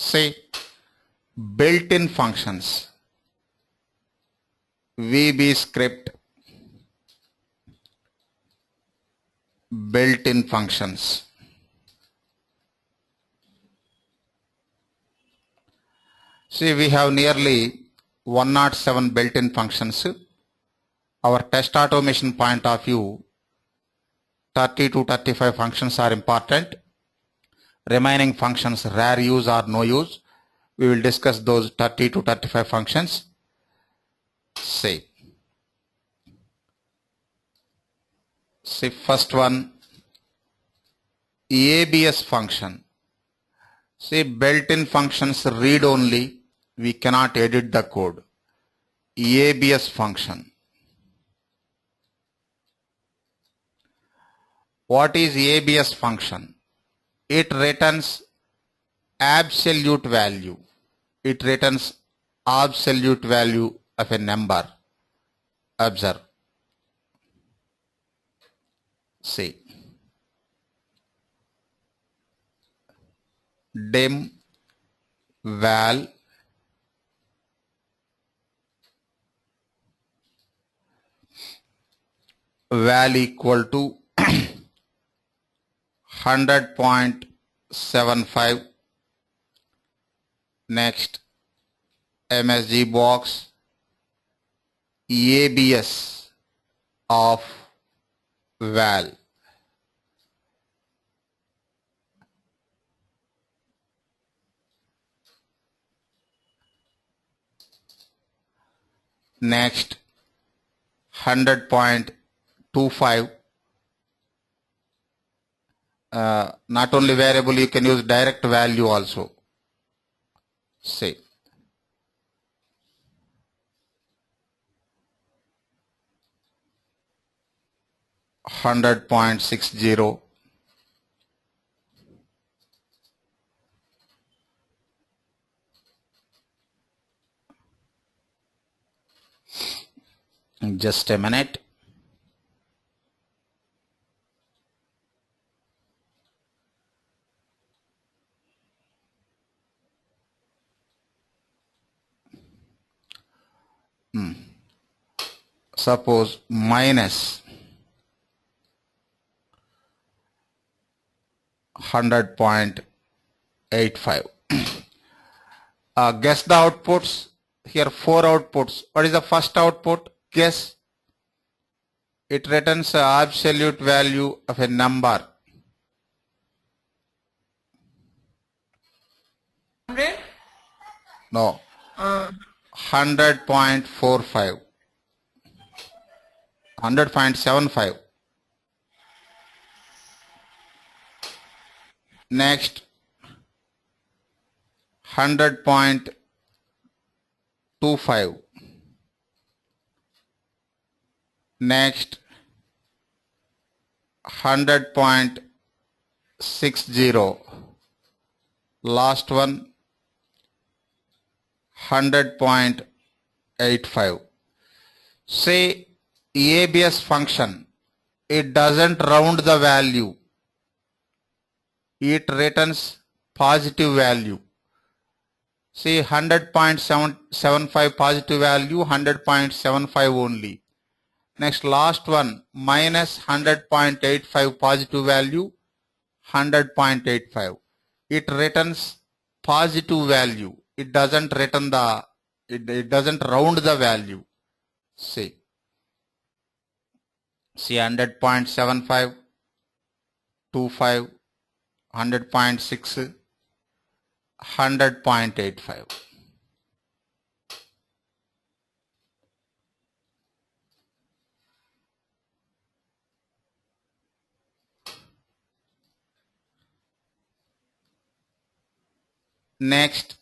Say built-in functions, VB script, built-in functions. See, we have nearly 107 built-in functions. Our test automation point of view, 30 to 35 functions are important. Remaining functions, rare use or no use. We will discuss those 30 to 35 functions. See first one, ABS function. See, built-in functions read only, we cannot edit the code. ABS function. What is ABS function? It returns absolute value. It returns absolute value of a number. Observe. See. Dim val equal to 100.75. Next, MSG box ABS of val. Next, 100.25. Not only variable, you can use direct value also. Say 100.60. Just a minute. Suppose minus 100.85. Guess the outputs. Here 4 outputs. What is the first output? Guess. It returns the absolute value of a number. 100? No. 100.45. 100.75. Next, 100.25. Next, 100.60. Last one, 100.85. Say ABS function, it doesn't round the value. It returns positive value. See 100.75 positive value, 100.75 only. Next, last one, minus 100.85 positive value, 100.85. It returns positive value. It doesn't return the, it doesn't round the value. See 100.75, 25, 100.6, 100.85. Next,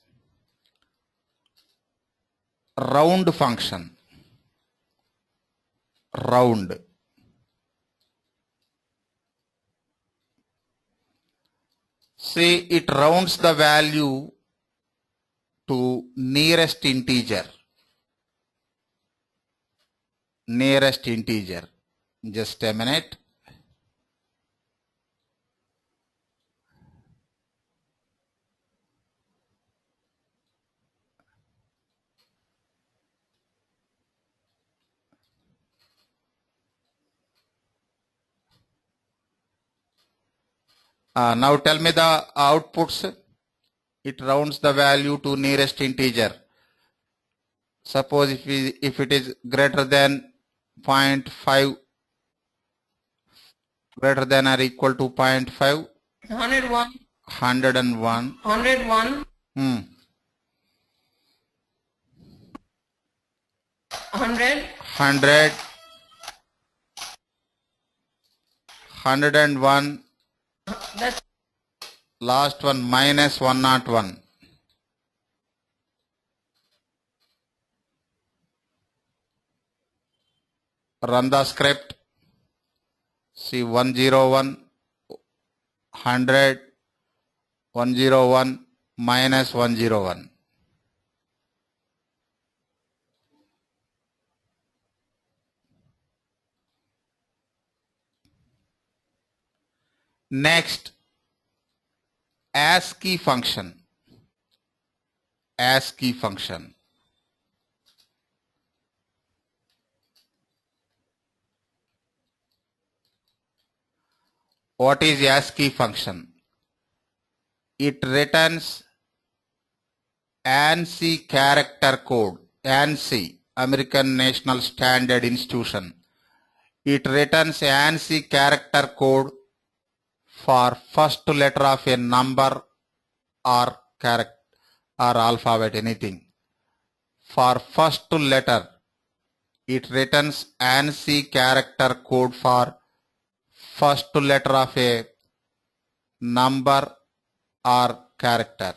round function. Round. See, it rounds the value to nearest integer. Nearest integer. Just a minute. Now tell me the outputs. It rounds the value to nearest integer. Suppose if it is greater than 0.5, greater than or equal to 0.5, 101, 101, 101, 100, 100, 101, that's last one minus 101. Run the script. See 101, 100, 101 minus 101. Next, ASCII function. ASCII function. What is ASCII function? It returns ANSI character code. ANSI, American National Standard Institution. It returns ANSI character code for first letter of a number or character or alphabet, anything. For first letter, it returns ANSI character code for first letter of a number or character.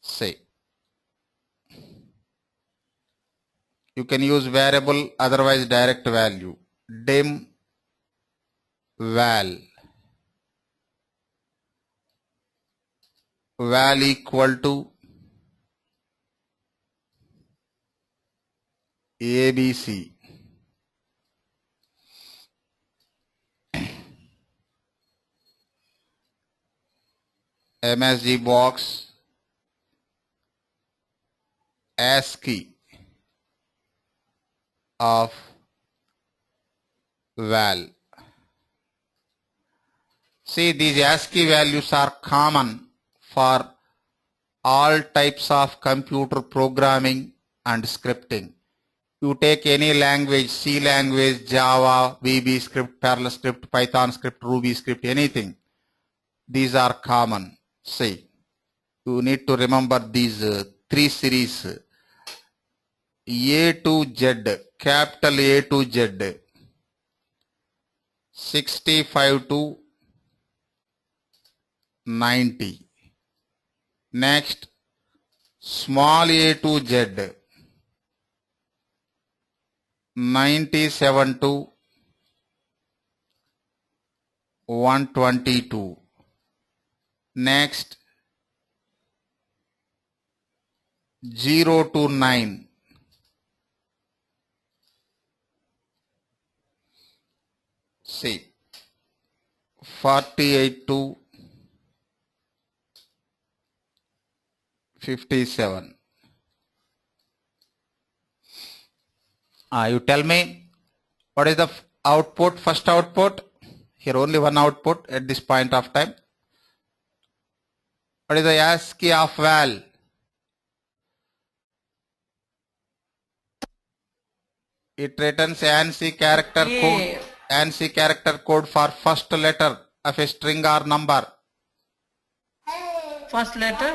Say, you can use variable, otherwise direct value. Dim val equal to ABC. MSG box ASCII of val. See, these ASCII values are common for all types of computer programming and scripting. You take any language, C language, Java, VB script, Perl script, Python script, Ruby script, anything. These are common. See, you need to remember these three series. A to Z, capital A to Z, 65 to 90. Next, small a to Z, 97 to 122. Next, 0 to 9. See, 48 to 57. You tell me what is the output, first output? Here only one output at this point of time. What is the ASCII of val? It returns ANSI character code. ANSI character code for first letter of a string or number. first letter.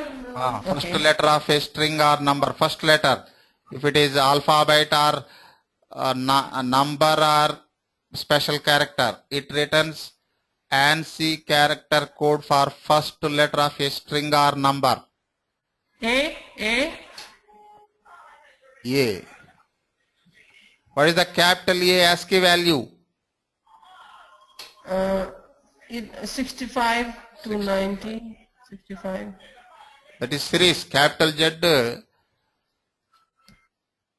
First letter of a string or number. First letter. If it is alphabet or a number or special character, it returns ANSI character code for first letter of a string or number. A. What is the capital A ASCII value? 65 to 90. 65. That is series. Capital Z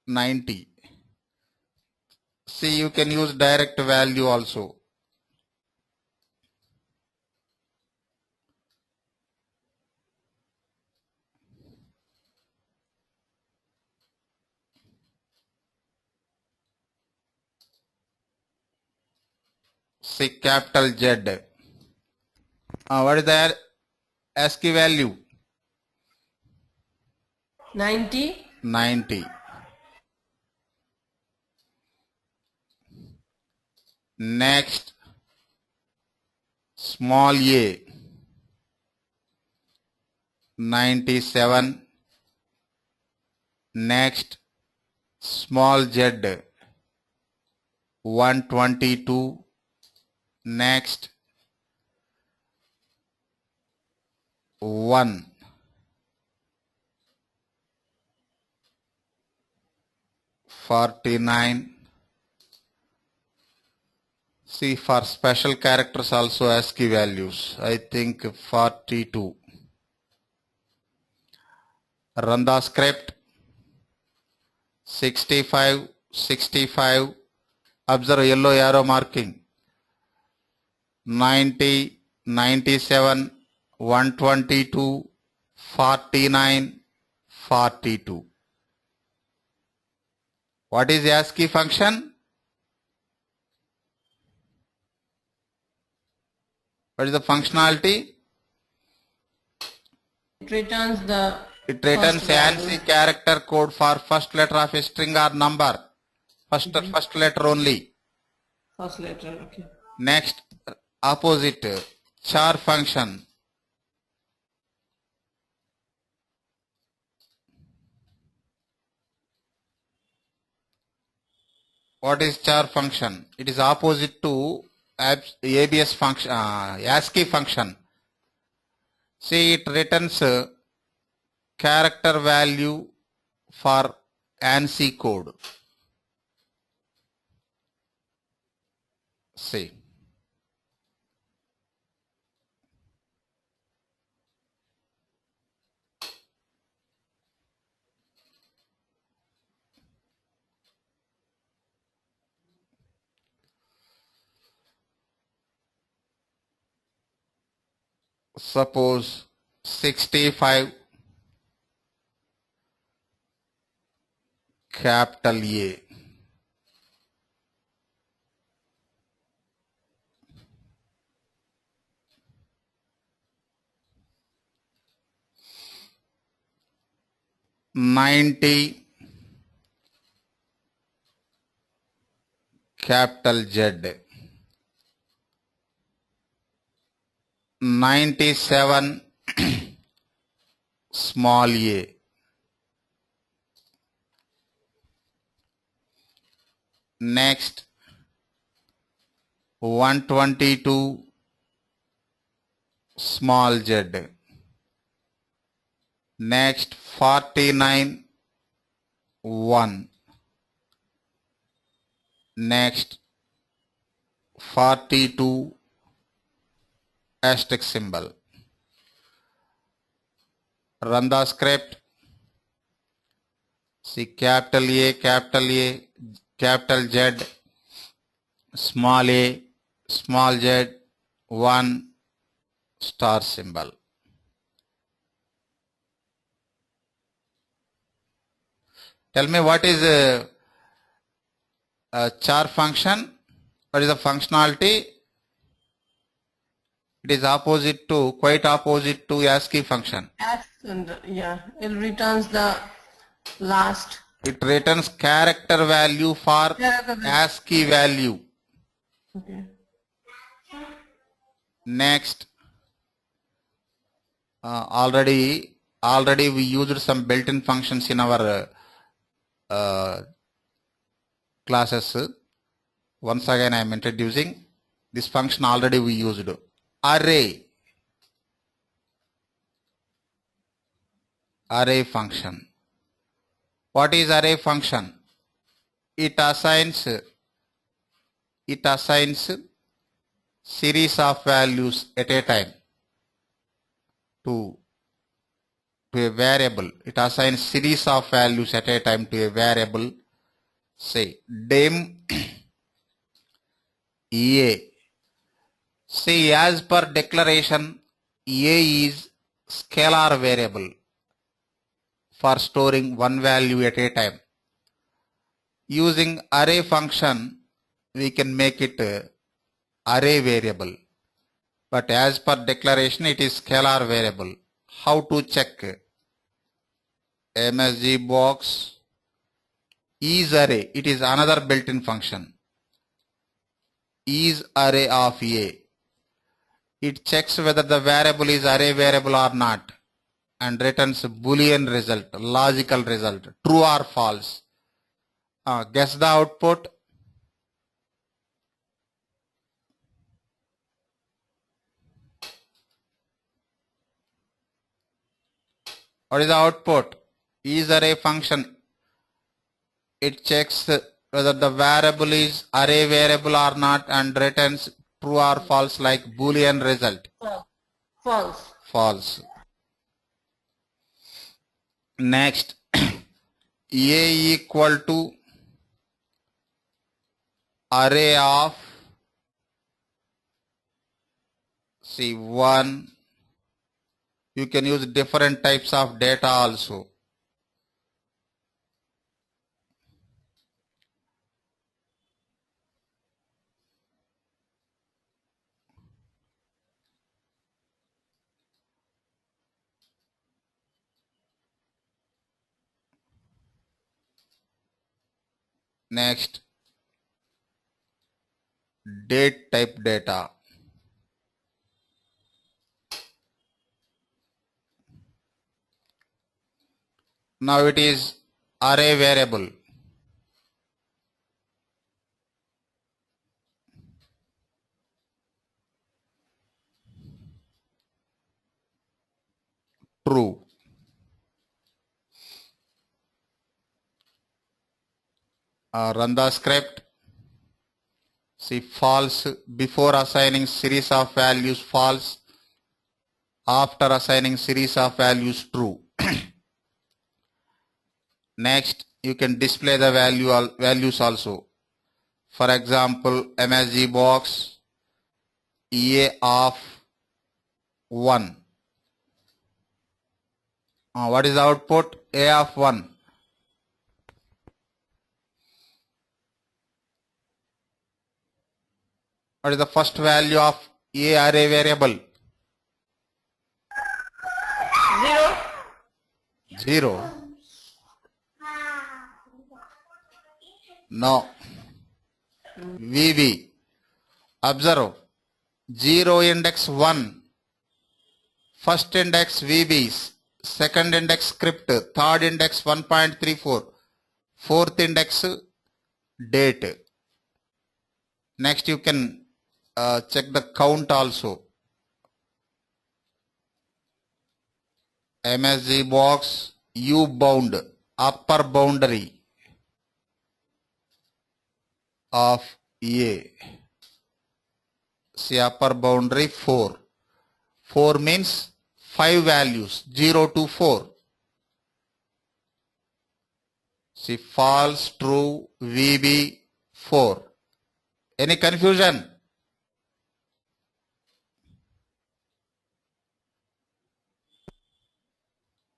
90. See, you can use direct value also. See, capital Z. What is the ASCII value? 90. 90. Next, small a, 97. Next, small z, 122. Next, 1. $49. See, for special characters also ASCII values. I think 42. Run the script. 65, 65. Observe yellow arrow marking. 90, 97, 122, 49, 42. What is ASCII function? What is the functionality? It returns the It returns first value. ANSI character code for first letter of a string or number. First letter only. First letter, okay. Next, opposite, char function. What is char function? It is opposite to ABS function, ASCII function. See, it returns character value for ANSI code. See. Suppose 65 capital A. $90 capital Z. 97 small a. Next, 122 small z. Next, 49 1. Next, 42 asterisk symbol. Run the script. See, capital A, capital Z, small z, 1 star symbol. Tell me what is a char function? What is the functionality? It is quite opposite to ASCII function. Yeah, it returns the last. It returns character value for ASCII value. Okay. Next, already we used some built-in functions in our classes. Once again, I am introducing this function. Already we used array function. What is array function? It assigns series of values at a time to a variable. It assigns series of values at a time to a variable. Say dim a. See, as per declaration, a is scalar variable for storing one value at a time. Using array function, we can make it array variable. but as per declaration it is scalar variable. How to check? MSG box is array, it is another built-in function. Is array of A. It checks whether the variable is array variable or not and returns Boolean result, logical result, true or false. Guess the output. What is the output? Is array function. It checks whether the variable is array variable or not and returns true or false like Boolean result. False. False. Next, A equal to array of C1. You can use different types of data also. Next, date type data. Now it is array variable. True. Run the script. See, false before assigning series of values, false. After assigning series of values, true. Next, you can display the values also. For example, MSG box A of 1. What is the output? A of 1. What is the first value of A array variable? 0. 0. No. VB. Observe. 0 index 1. First index VBs. Second index script. Third index 1.34. Fourth index date. Next you can check the count also. MSG box U bound upper boundary of A. See, upper boundary 4. 4 means 5 values 0 to 4. See, false, true, VB 4. Any confusion?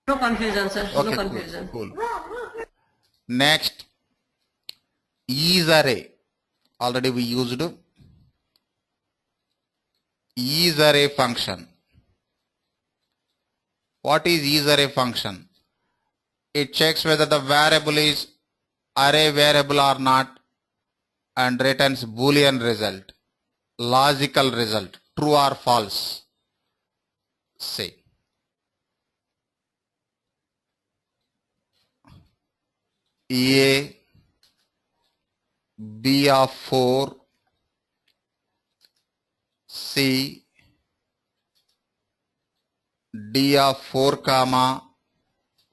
No confusion, sir. Okay, No confusion. cool. Next, is array. Already we used is array function. What is array function? It checks whether the variable is array variable or not and returns Boolean result, logical result, true or false. Say. A, B of 4, C, D of 4 comma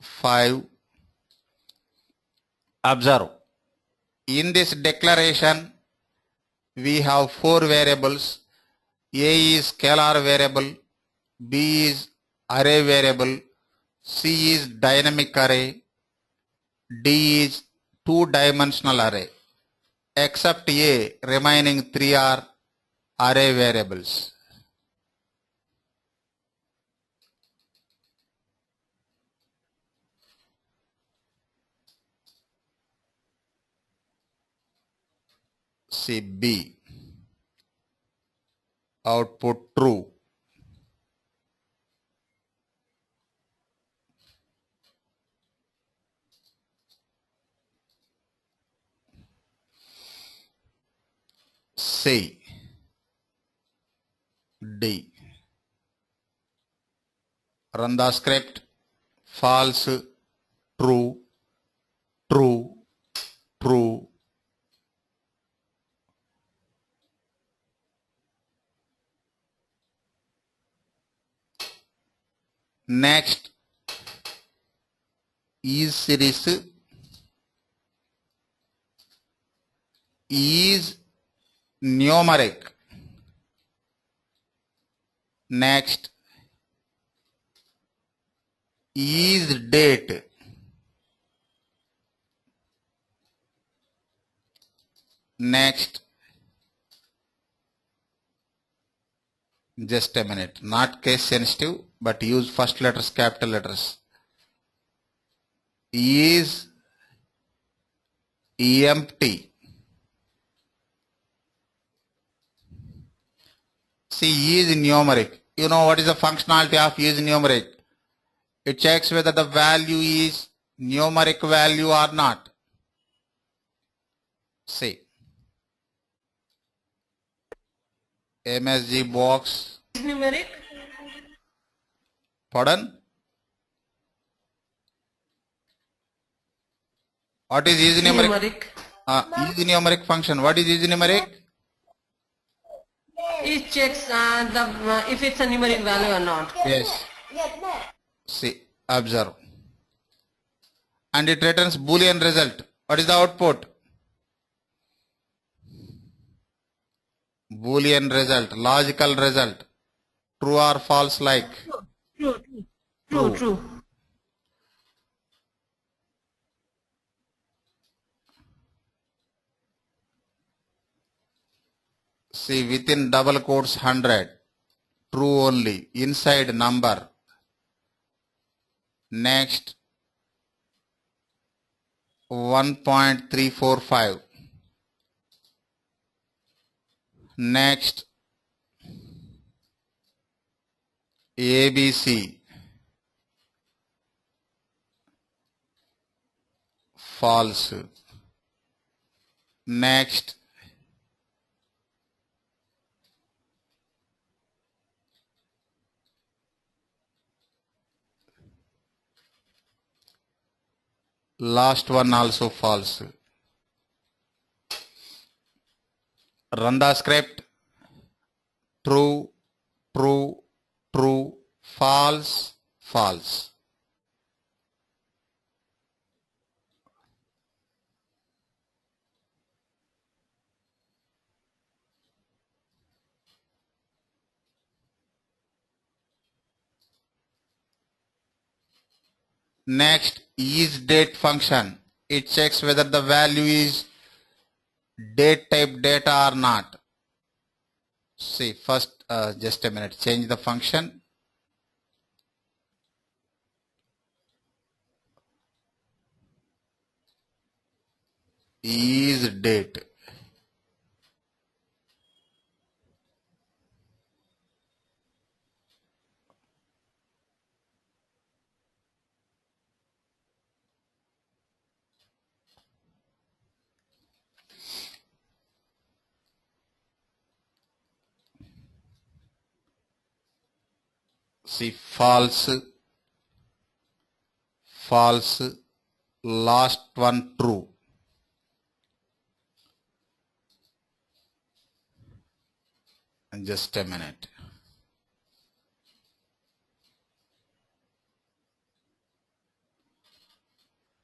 5. Observe. In this declaration, we have 4 variables. A is scalar variable, B is array variable, C is dynamic array, D is two-dimensional array. Except A, remaining 3 are array variables. See B. output true. C, D. Run the script. False, true, true, true. Next is series is numeric. Next is date. Next, just a minute, not case sensitive, but use first letters, capital letters. Is empty. See, is numeric. You know what is the functionality of is numeric? It checks whether the value is numeric value or not. See, MSG box. Is numeric? Pardon? What is numeric? Numeric. Is numeric function. What is numeric? It checks if it's a numeric value or not. Yes. See, observe. And it returns Boolean result. What is the output? Boolean result, logical result. True or false like? True. See, within double quotes 100. True only. Inside number. Next 1.345. Next ABC. False. Next last one also false. Run the script. True, true, true, false, false. Next is date function. It checks whether the value is date type data or not. See, first, just a minute, change the function. Is date. See, false, false, last one true. And just a minute.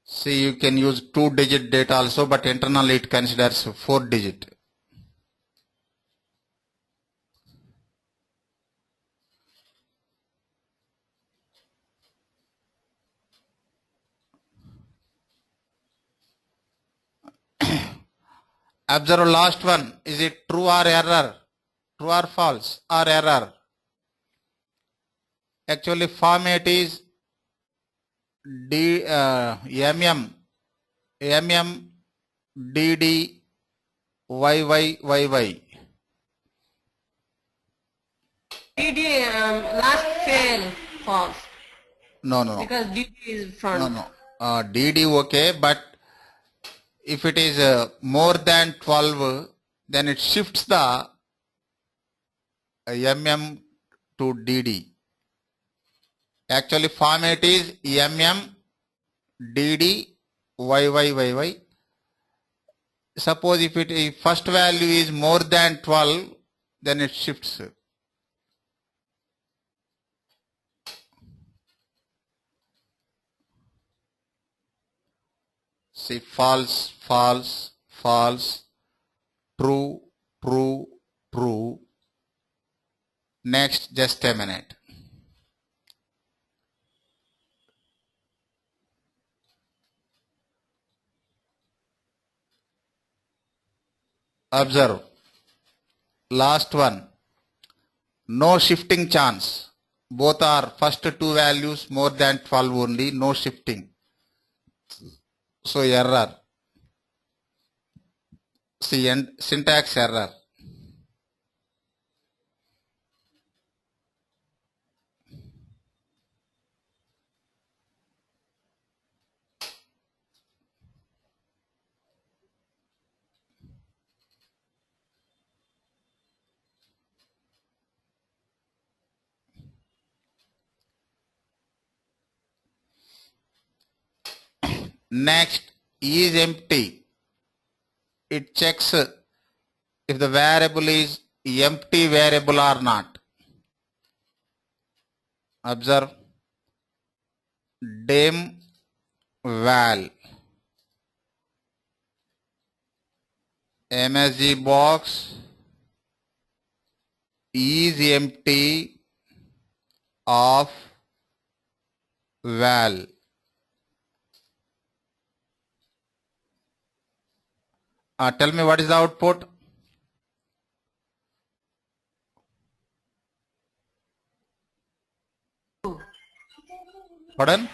See, you can use 2-digit data also, but internally it considers 4-digit. Observe last one. Is it true or error? True or false or error? Actually, format is MMDDYYYY. DD last fail false No. because DD is front. No. DD okay, but if it is more than 12, then it shifts the MM to DD. Actually, format is MM, DD, YY. Suppose if first value is more than 12, then it shifts. See, false, true. Next, just a minute. Observe. Last one. No shifting chance. Both are first two values more than 12 only. No shifting. So error. See, syntax error. Next is empty. It checks if the variable is empty variable or not. Observe. Dim val. MSG box is empty of val. Tell me what is the output? Pardon?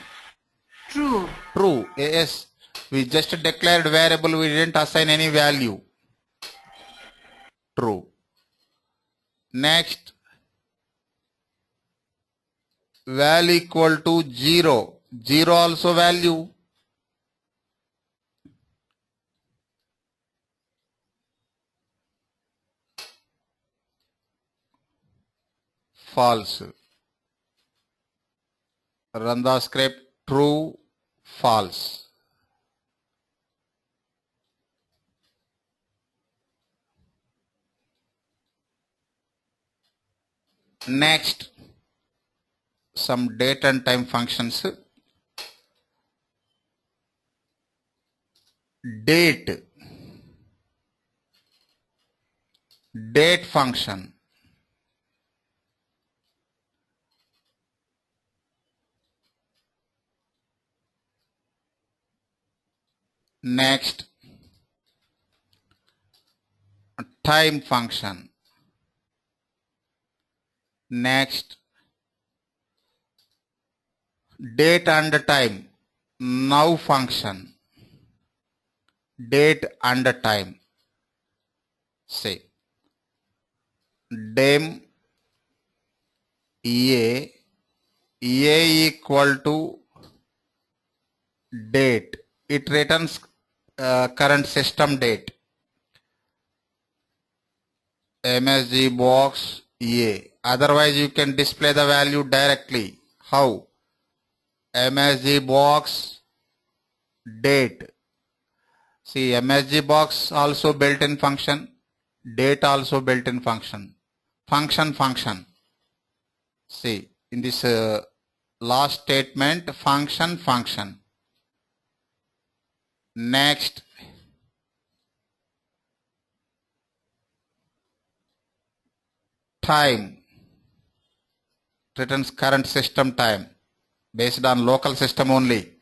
True. True. Yes. We just declared variable. We didn't assign any value. True. Next. Val equal to 0. 0 also value. False. Run the script. True, false. Next, some date and time functions. Date function. Next, time function. Next, date and time. Now function. Date and time. Say dim EA equal to date. It returns current system date. MSG box EA. Otherwise you can display the value directly. How? MSG box date. See, MSG box also built-in function. Date also built-in function. Function. See, in this last statement, function. Next, time. Returns current system time based on local system only.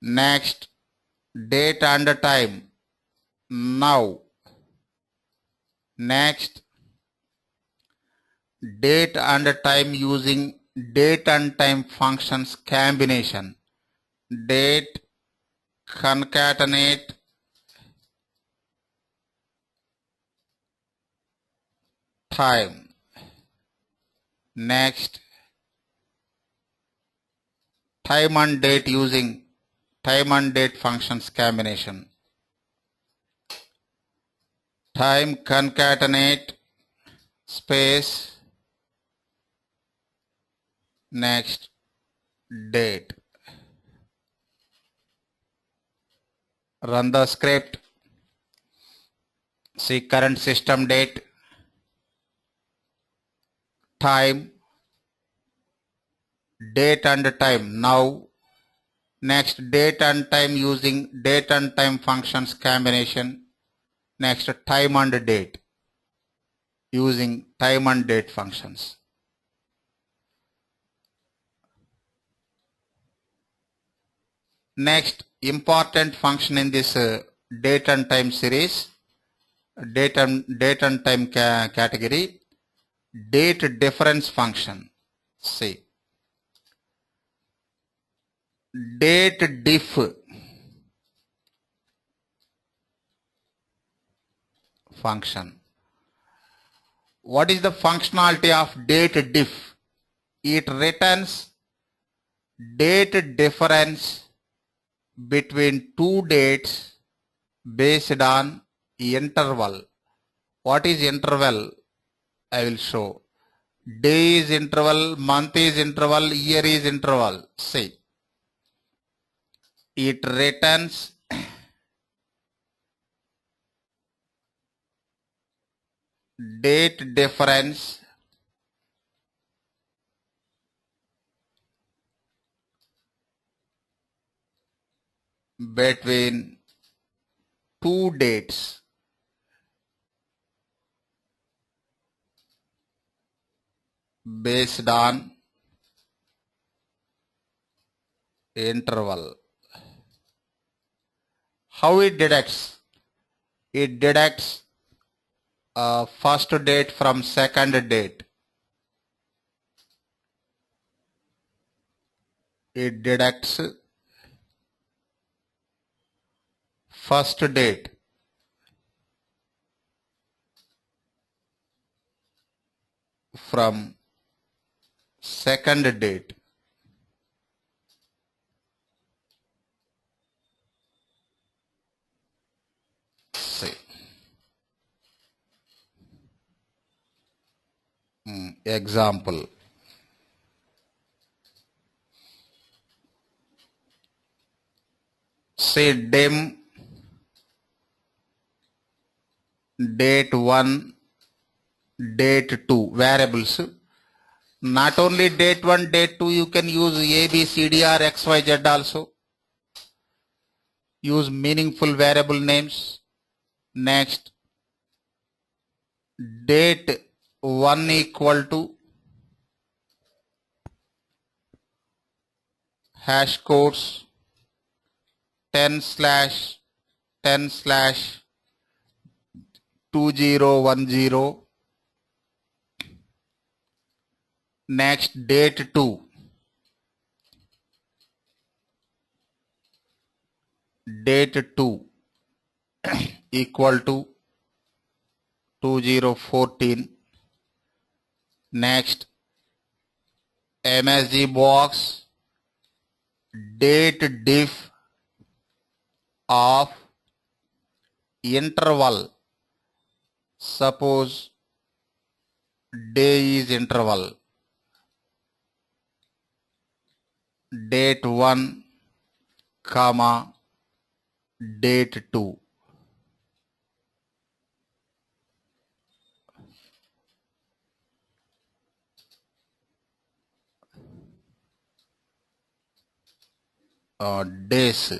Next, date and time. Now. Next, date and time using date and time functions combination. Date concatenate time. Next, time and date using time and date functions combination. Time concatenate space, next date. Run the script. See current system date, time, date and time now. Next, date and time using date and time functions combination. Next, time and date using time and date functions. Next, important function in this date and time series, date and time category, date difference function. See, date diff function. What is the functionality of date diff? It returns date difference between two dates based on interval. What is interval? I will show. Day is interval, month is interval, year is interval. See, it returns date difference between two dates based on interval. How it deducts? It deducts first date from second date. It deducts first date from second date. See. Example. Say dim date 1, date 2 variables. Not only date 1, date 2, you can use A, B, C, D, or X, Y, Z also. Use meaningful variable names. Next, date 1 equal to hash codes 10/10/2010. Next, date 2 equal to 2014. Next, MSG box date diff of interval. Suppose day is interval. Date 1, comma, date 2. Days.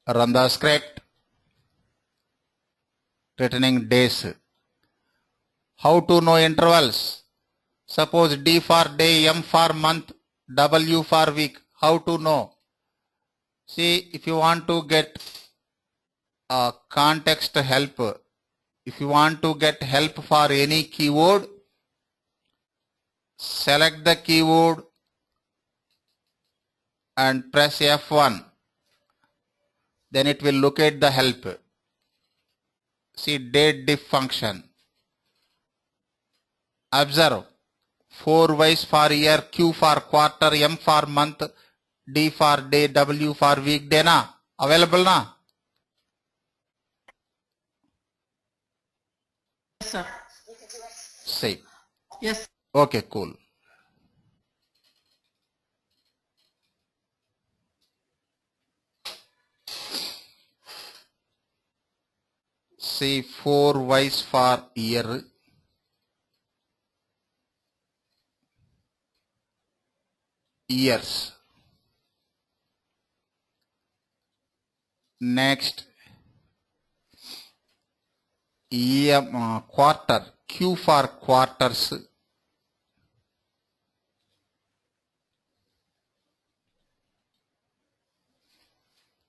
Run the script. Returning days. How to know intervals? Suppose D for day, M for month, W for week. How to know? See, if you want to get context help, if you want to get help for any keyword, select the keyword and press F1. Then it will locate the help. See date diff function. Observe 4 Ys for year, Q for quarter, M for month, D for day, W for weekday na available na. Yes, sir. See. Yes. Okay, cool. See 4 Ys for year, years. Next quarter, Q for quarters.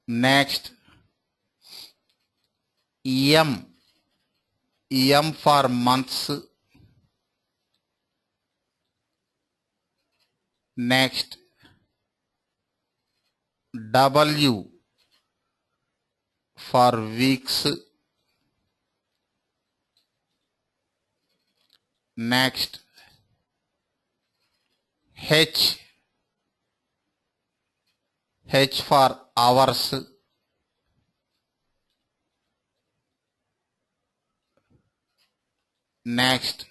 Next M for months. Next W for weeks. Next H for hours. Next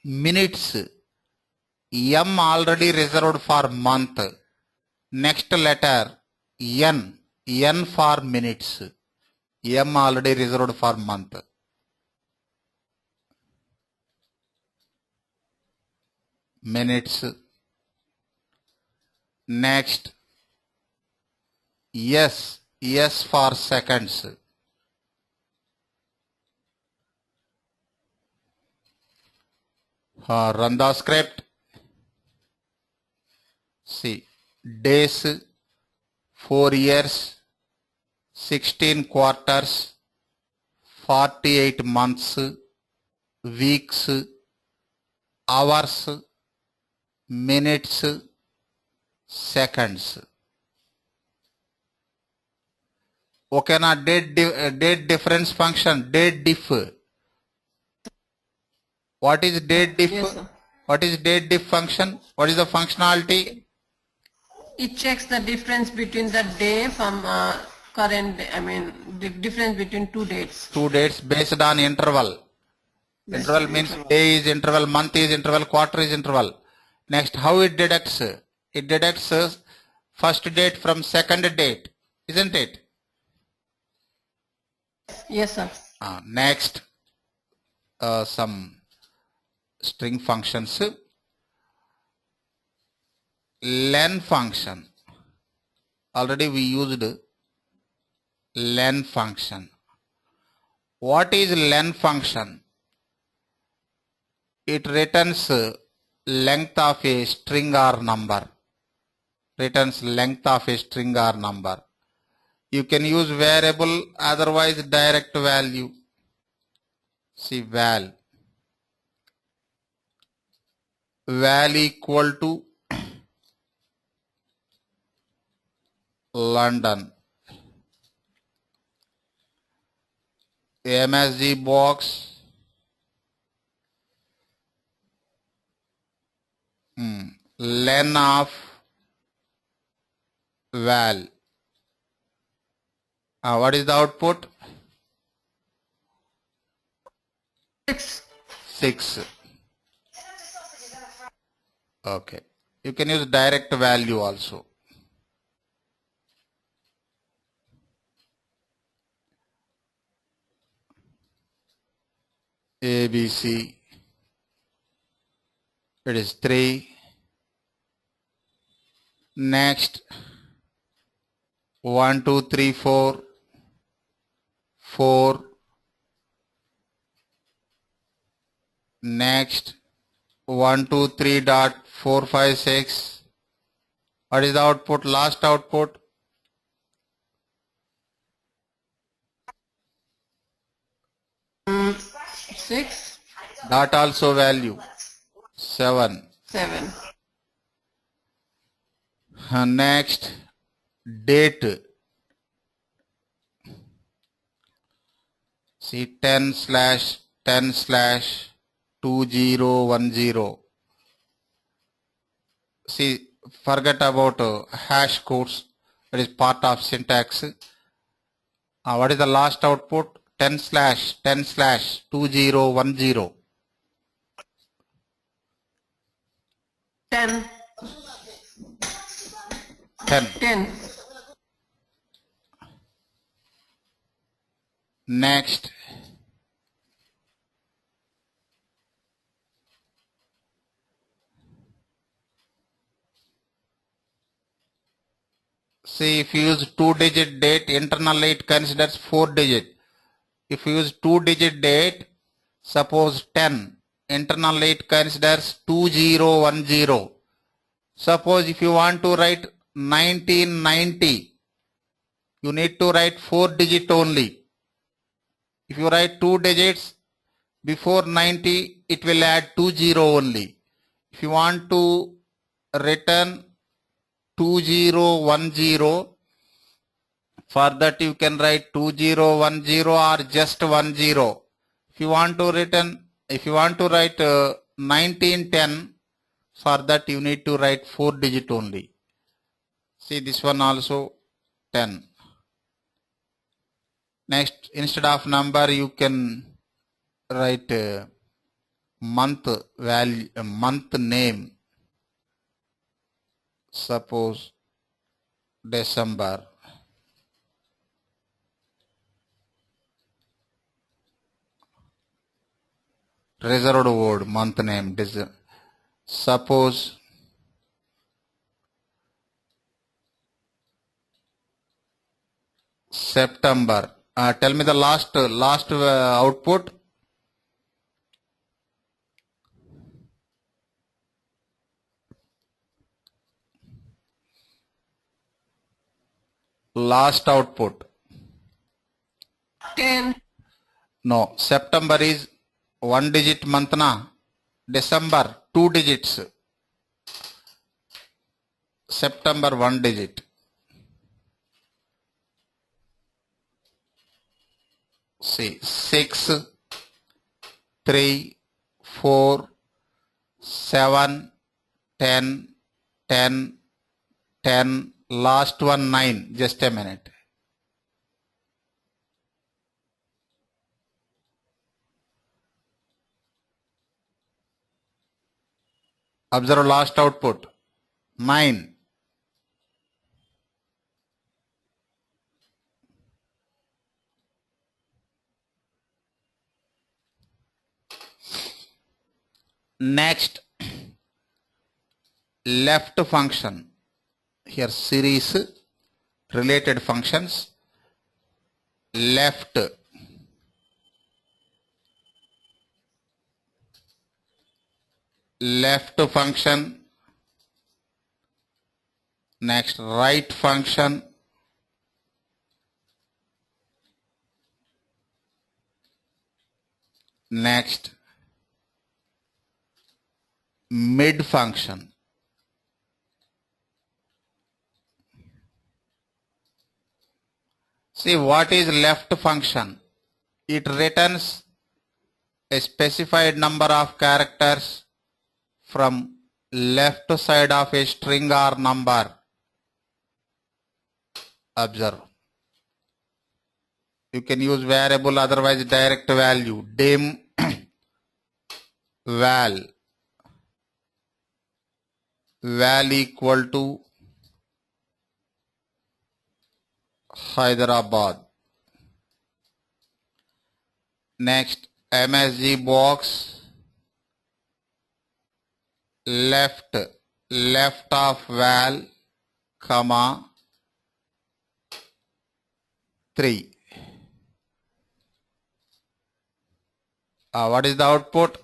minutes. M already reserved for month. Next letter N for minutes. M already reserved for month. Minutes. Next S for seconds. Run the script. See days 4 years, 16 quarters, 48 months, weeks, hours, minutes, seconds. Okay na, date difference function, date diff. What is date diff? Yes, sir. What is date diff function? What is the functionality? It checks the difference between the day from current day. I mean, the difference between two dates. Two dates based on interval. Based Interval on means interval. day is interval, month is interval, quarter is interval. Next, how it deducts? It deducts first date from second date, isn't it? Yes, sir. Next, some string functions. Len function. Already we used len function. What is len function? It returns length of a string or number. Returns length of a string or number. You can use variable, otherwise direct value. See val. Val equal to London. MSG box. Len of val. What is the output? 6. 6. Okay. You can use direct value also. ABC. It is 3. Next 1, 2, 3, 4. 4. Next 1, 2, 3 dot 4, 5, 6. What is the output? Last output? 6. Dot also value 7. 7. Next date. See 10/10/2010. See, forget about hash codes. That is part of syntax. What is the last output? 10/10/2010. 10. 10. 10. Next. See, if you use 2-digit date, internally it considers 4-digit. If you use 2-digit date, suppose 10, internally it considers 2010. Suppose if you want to write 1990, you need to write 4-digit only. If you write 2 digits before 90, it will add 20 only. If you want to return 2010, for that you can write 2010 or just 10. If you want to write 1910, for that you need to write 4-digit only. See, this one also 10. Next, instead of number you can write month value, month name. Suppose December. Reserved word, month name. Suppose September. Tell me the last output. Last output. 10. No, September is 1-digit month na. December 2 digits. September 1 digit. See, 6, 3, 4, 7, 10, 10, 10, last one 9. Just a minute. Observe last output 9. Next, left function. Here series related functions. Left function. Next, right function. Next, mid function. See, what is left function? It returns a specified number of characters from left side of a string or number. Observe. You can use variable, otherwise direct value. Dim val equal to Hyderabad. Next, MSG box left of val, comma 3. What is the output?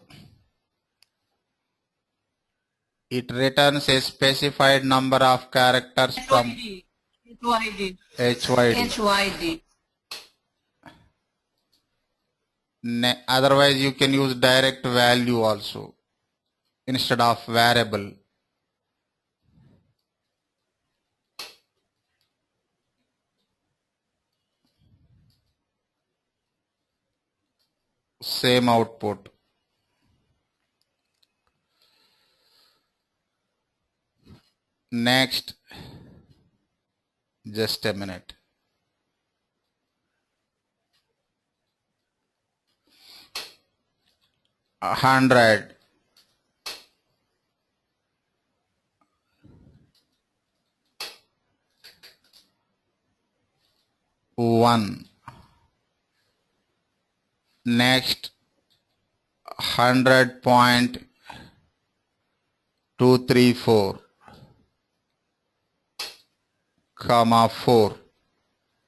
It returns a specified number of characters from HYD. Otherwise, you can use direct value also instead of variable. same output. Next, just a minute. A 100. One. Next, 100.234, comma 4.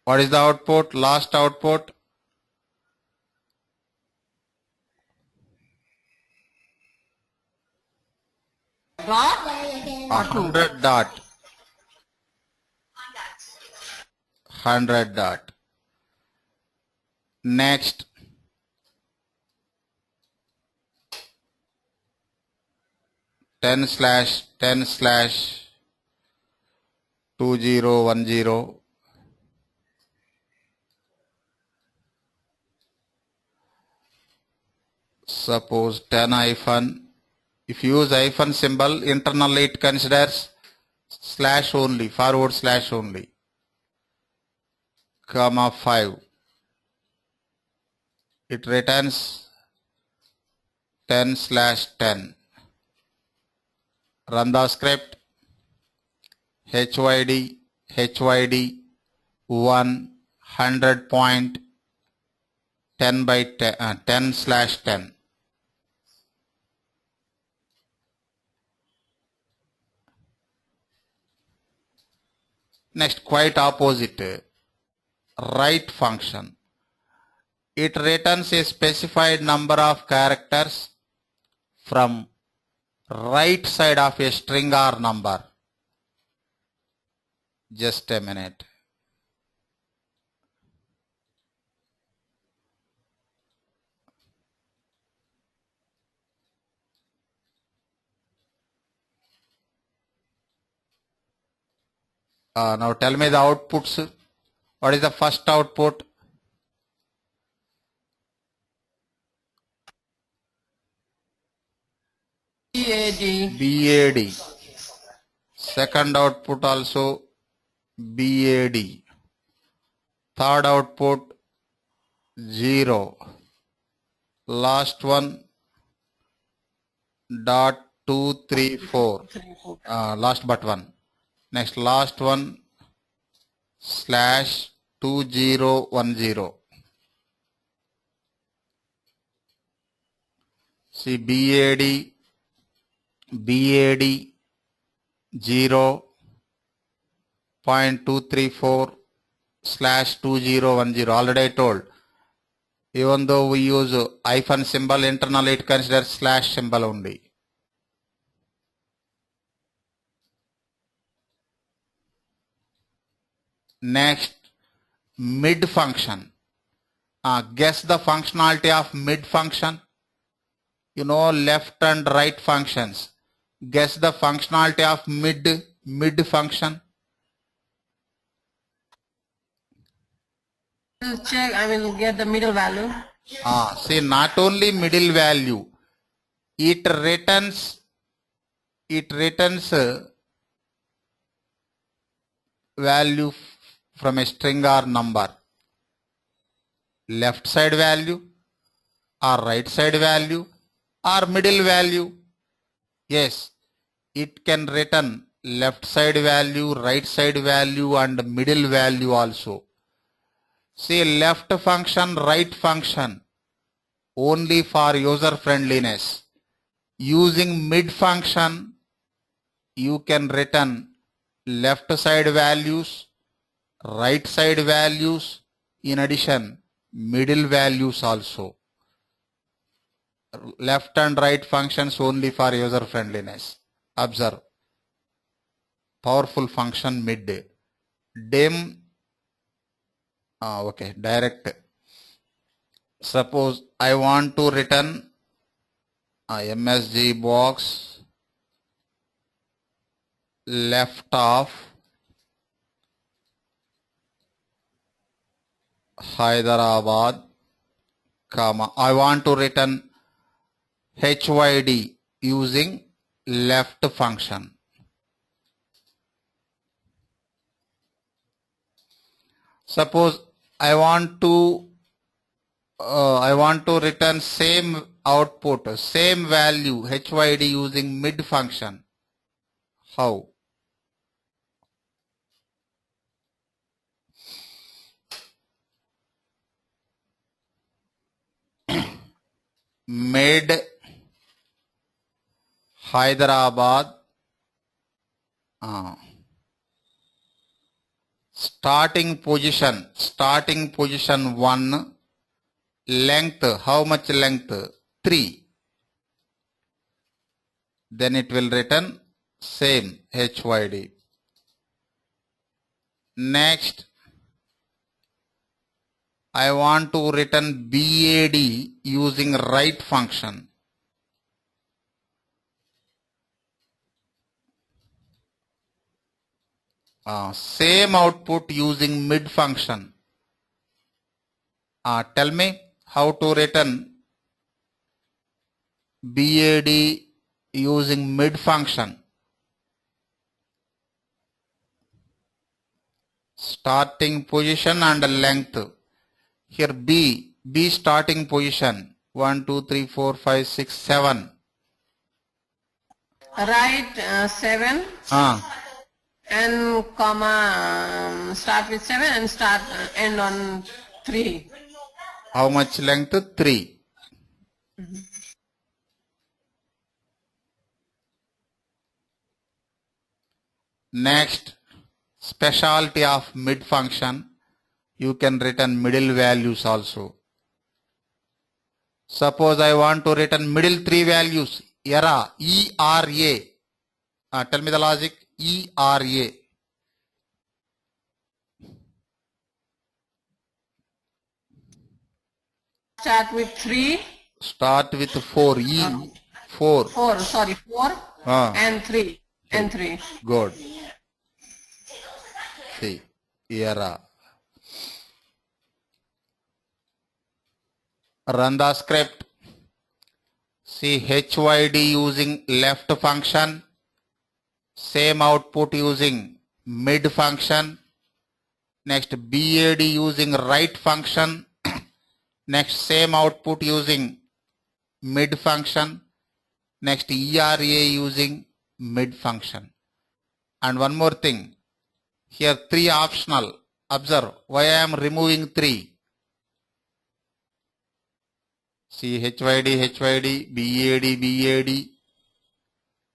What is the output? Last output? Dot? 100 dot. 100 dot. Next, ten slash 2010. Suppose 10 hyphen. If you use hyphen symbol, internally it considers slash only, forward slash only, comma 5. It returns 10 slash 10. Run the script. HYD 100.10 by 10 slash 10. Next, quite opposite, write function. It returns a specified number of characters from right side of a string or number. Just a minute. Now tell me the outputs. What is the first output? BAD. BAD. Second output also BAD. Third output 0. Last one dot 234. Last but one. Next, last one slash 2010. See BAD 0.234 slash 2010. Already I told. Even though we use hyphen symbol, internally it considers slash symbol only. Next, mid function. Guess the functionality of mid function. You know left and right functions. Guess the functionality of mid function. Will check, I will get the middle value. See, not only middle value, it returns value from a string or number. Left side value or right side value or middle value. Yes, it can return left side value, right side value and middle value also. See, left function, right function only for user friendliness. Using mid function, you can return left side values, right side values, in addition middle values also. Left and right functions only for user friendliness. Observe. Powerful function mid. Dim. Okay, direct. Suppose I want to return a MSG box left of Hyderabad, comma. I want to return HYD using left function. Suppose I want to return same output, same value HYD using mid function. How? Mid Hyderabad starting position 1, length, how much length? 3. Then it will return same HYD. Next, I want to return BAD using right function. Same output using mid function. Tell me how to return BAD using mid function. Starting position and length. Here B starting position 1, 2, 3, 4, 5, 6, 7. Write 7 and comma start with 7 and end on 3. How much length? 3. Next, specialty of mid function, you can return middle values also. Suppose I want to return middle 3 values, ERA. Tell me the logic. ERA. Start with 3. Start with 4. 4. 4 and 3 and 3. Good. See, ERA. Run the script. See HYD using left function. Same output using mid function. Next BAD using right function. Next same output using mid function. Next ERA using mid function. And one more thing. Here 3 optional. Observe why I am removing 3. See HYD, BAD,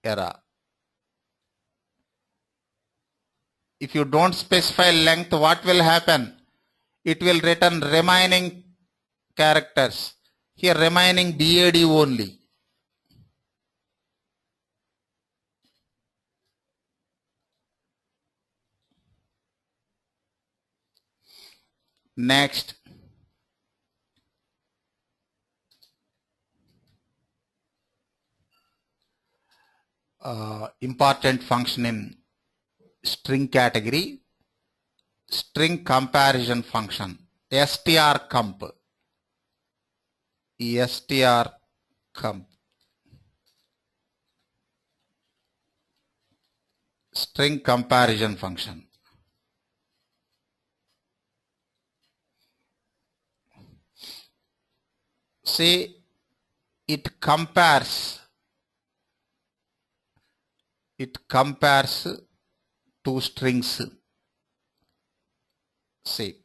ERA. If you don't specify length, what will happen? It will return remaining characters. Here remaining BAD only. Next. Important function in string category, string comparison function, strcomp. String comparison function. See, it compares two strings. See,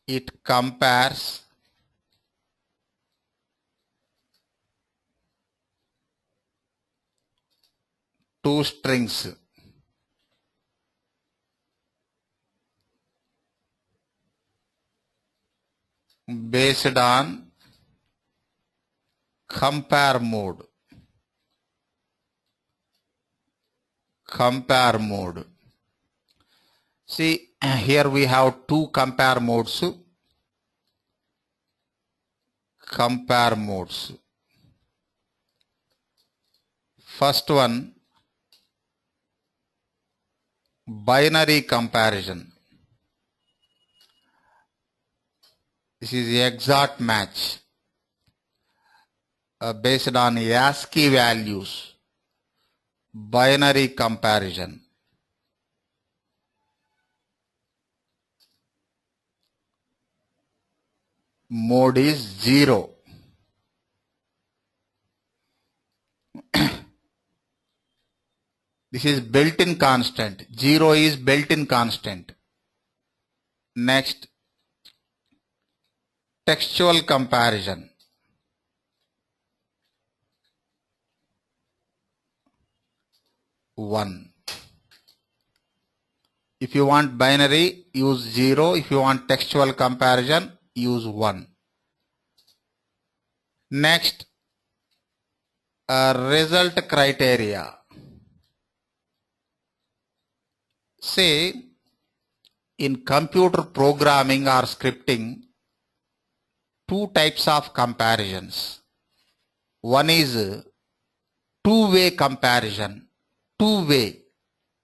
it compares two strings. Based on compare mode. See, here we have 2 compare modes. First one, binary comparison. This is the exact match based on ASCII values, binary comparison. Mode is 0. This is built-in constant. 0 is built-in constant. Next, textual comparison. One. If you want binary, use 0. If you want textual comparison, use 1. Next, result criteria. Say, in computer programming or scripting, two types of comparisons. One is two-way comparison. Two-way.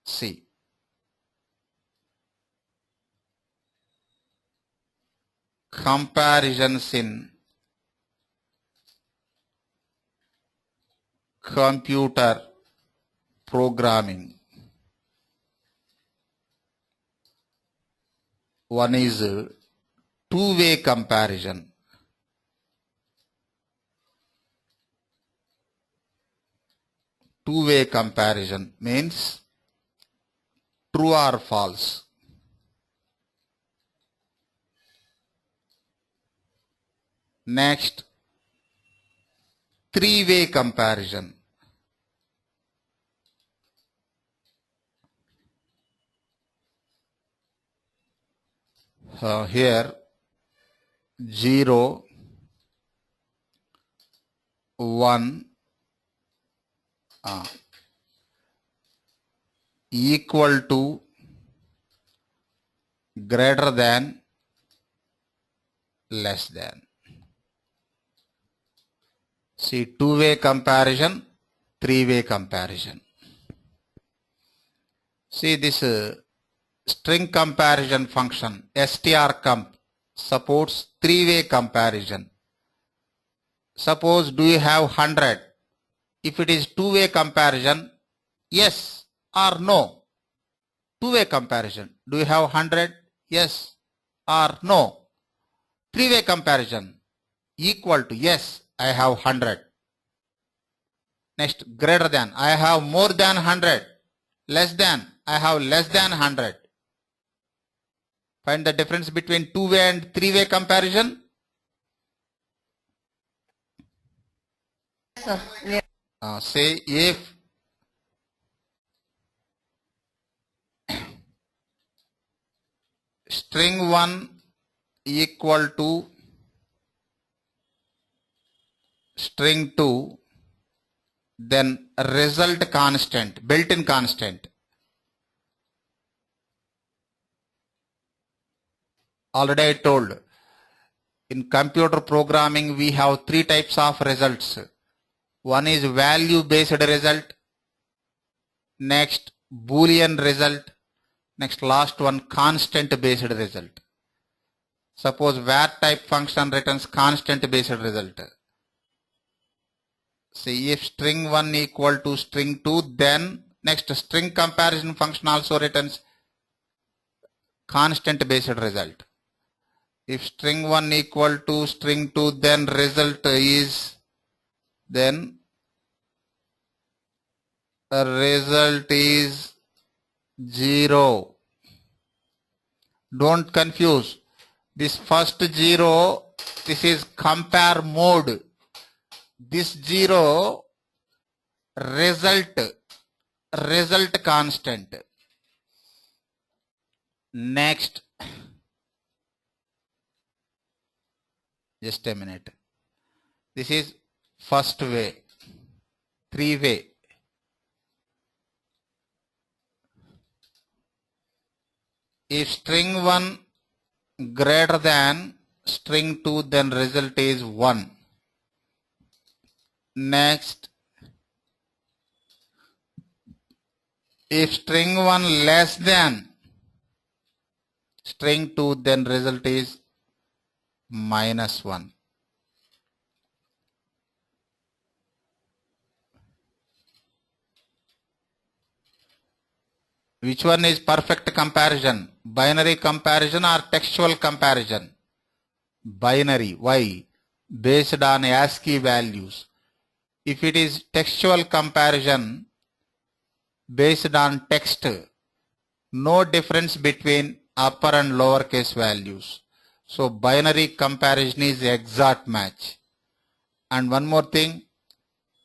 See. Comparisons in computer programming. One is two-way comparison. Two-way comparison means true or false. Next, three-way comparison. Here 0, 1 equal to, greater than, less than. See, two-way comparison, three-way comparison. See this string comparison function strcomp supports three-way comparison. Suppose do you have 100? If it is two-way comparison, yes or no. Two-way comparison. Do you have 100? Yes or no. Three-way comparison. Equal to, yes, I have 100. Next, greater than, I have more than 100. Less than, I have less than 100. Find the difference between two-way and three-way comparison. Sir, yeah. Say if string 1 equal to string 2, then result constant, built-in constant. Already I told, in computer programming we have three types of results. One is value based result, next Boolean result, next last one constant based result. Suppose var type function returns constant based result. See, if string 1 equal to string 2, then next string comparison function also returns constant based result. If string 1 equal to string 2, then result is, then result is 0. Don't confuse. This first 0, this is compare mode. This 0 result constant. Next, just a minute. This is first way, three-way. If string 1 greater than string 2, then result is 1. Next, if string 1 less than string 2, then result is -1. Which one is perfect comparison? Binary comparison or textual comparison? Binary. Why? Based on ASCII values. If it is textual comparison based on text, no difference between upper and lower case values. So binary comparison is exact match. And one more thing,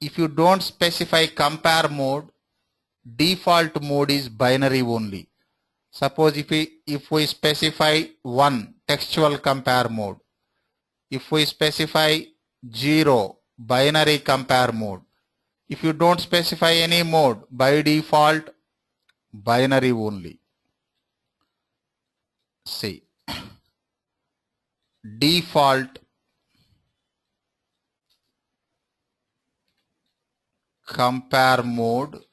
if you don't specify compare mode, default mode is binary only. Suppose if we specify 1 textual compare mode, if we specify 0 binary compare mode, if you don't specify any mode, by default binary only. See, default compare mode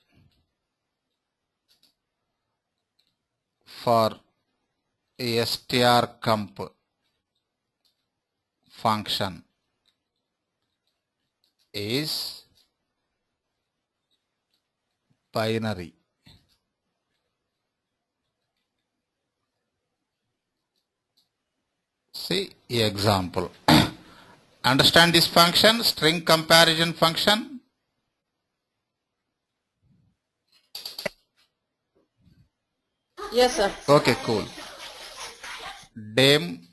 for strcomp function is binary. See example. Understand this function, string comparison function? Yes, sir. Okay, cool. Dim,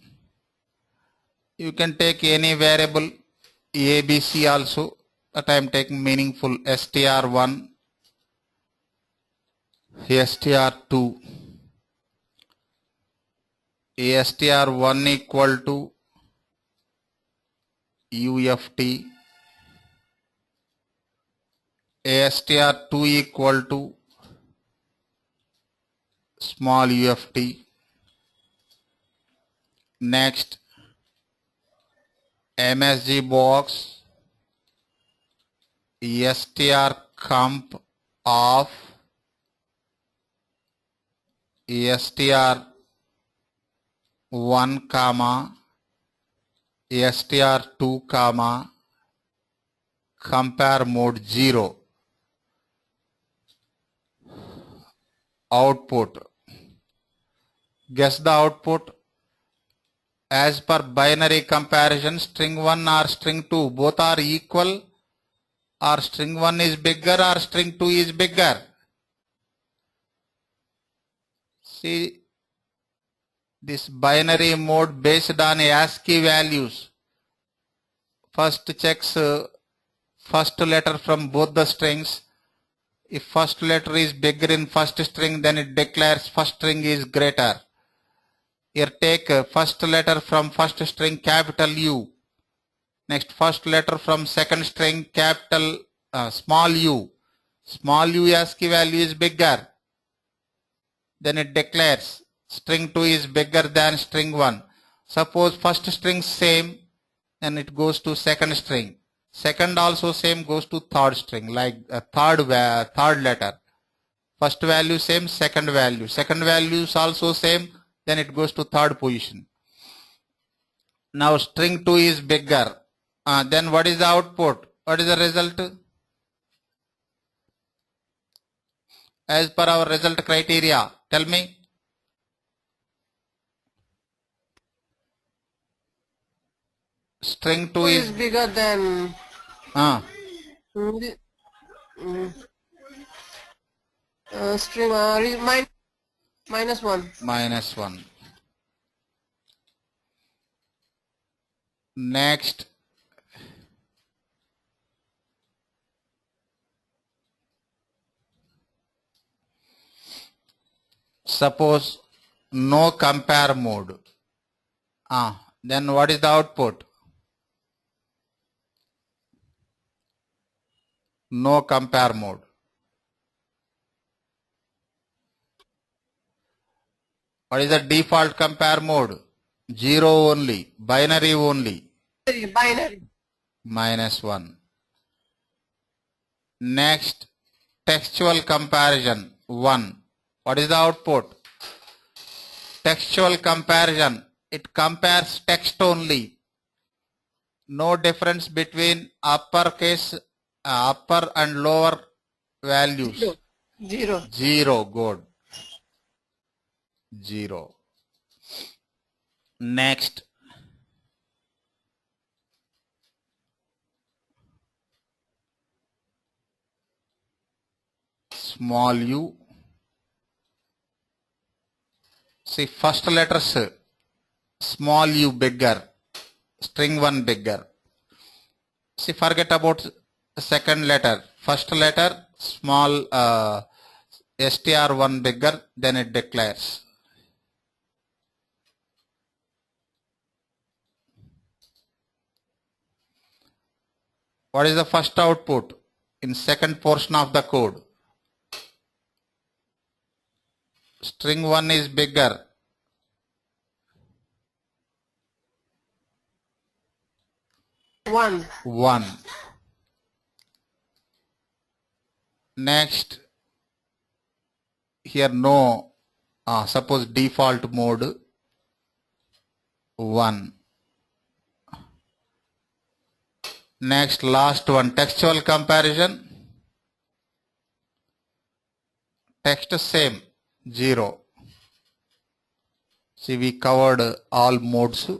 you can take any variable ABC also, but I am taking meaningful str1, str2, str1 equal to UFT, str2 equal to small UFT. Next, MSG box strcomp of str1 comma str2 comma compare mode 0. Output. Guess the output. As per binary comparison, string 1 or string 2 both are equal, or string 1 is bigger or string 2 is bigger. See, this binary mode based on ASCII values. First checks first letter from both the strings. If first letter is bigger in first string, then it declares first string is greater. Here take first letter from first string capital U. Next first letter from second string capital small u. Small u ASCII value is bigger. Then it declares string 2 is bigger than string 1. Suppose first string same, then it goes to second string. Second also same goes to third string, like a third letter. First value same, second value. Second value is also same, then it goes to third position. Now string 2 is bigger. Then what is the output? What is the result? As per our result criteria, tell me. String 2 is bigger than string -1. -1. Next, suppose no compare mode. Then what is the output? No compare mode. What is the default compare mode? 0 only, binary only. Binary. -1. Next, textual comparison 1. What is the output? Textual comparison it compares text only. No difference between upper and lower values. Zero. Zero. Zero. Good. Zero. Next. Small u. See, first letters small u bigger, string 1 bigger. See, forget about second letter. First letter small str1 bigger, then it declares. What is the first output in second portion of the code? String 1 is bigger. One. Next, here no, suppose default mode 1. Next, last one, textual comparison. Text same, 0. See, we covered all modes.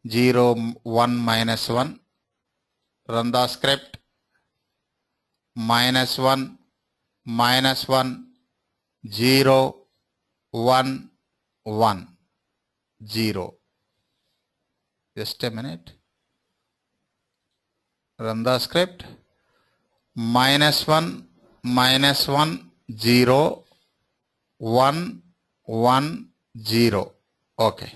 0, 1, -1. Run the script. -1, -1, 0, 1, 1, 0. Just a minute. Run the script. -1, -1, 0, 1, 1, 0. Okay.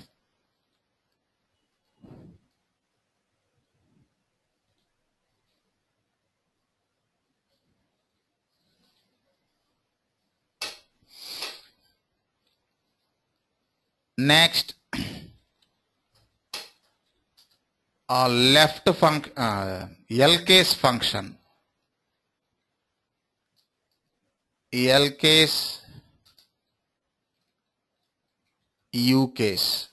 Next, left function, lcase function. Lcase, ucase.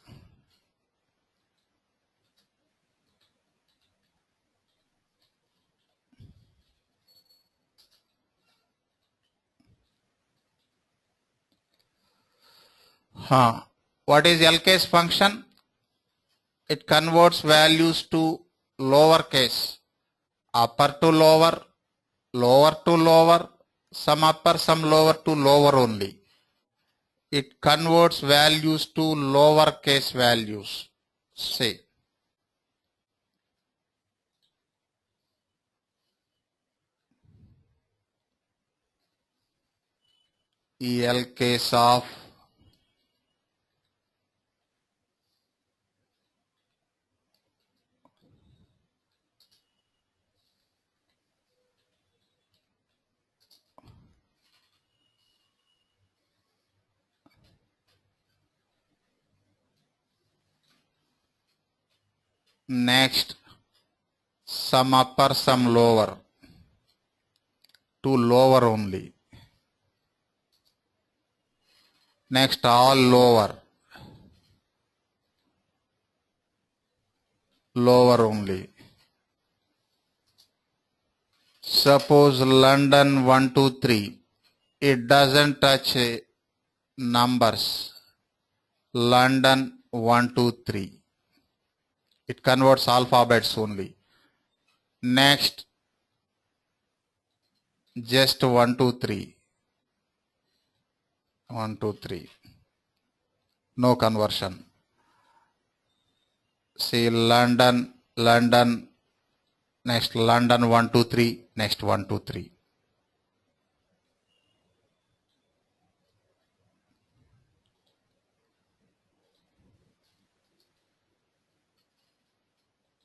What is lcase function? It converts values to lower case, upper to lower, lower to lower, some upper, some lower to lower only. It converts values to lower case values. Say, lcase of next, some upper, some lower, to lower only. Next, all lower, lower only. Suppose London 1, 2, 3. It doesn't touch numbers. London 1, 2, 3. It converts alphabets only. Next, just 1, 2, 3. 1, 2, 3. No conversion. See, London, London, next London 1, 2, 3, next 1, 2, 3.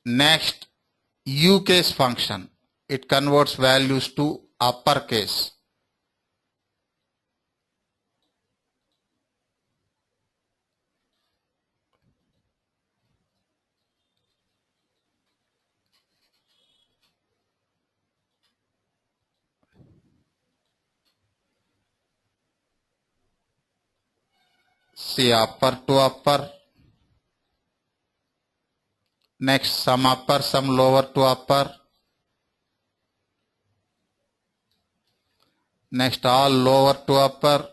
Next, ucase function. It converts values to uppercase. See, upper to upper, Next, some upper, some lower to upper. Next, all lower to upper.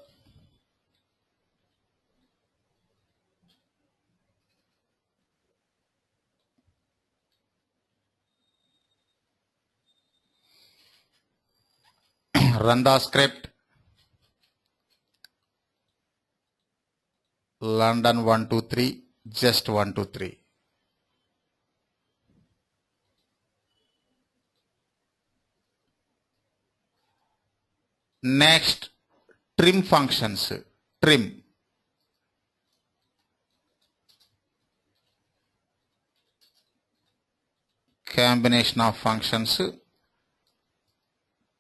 Run the script. London 123, just 123. Next, trim functions. Trim. Combination of functions.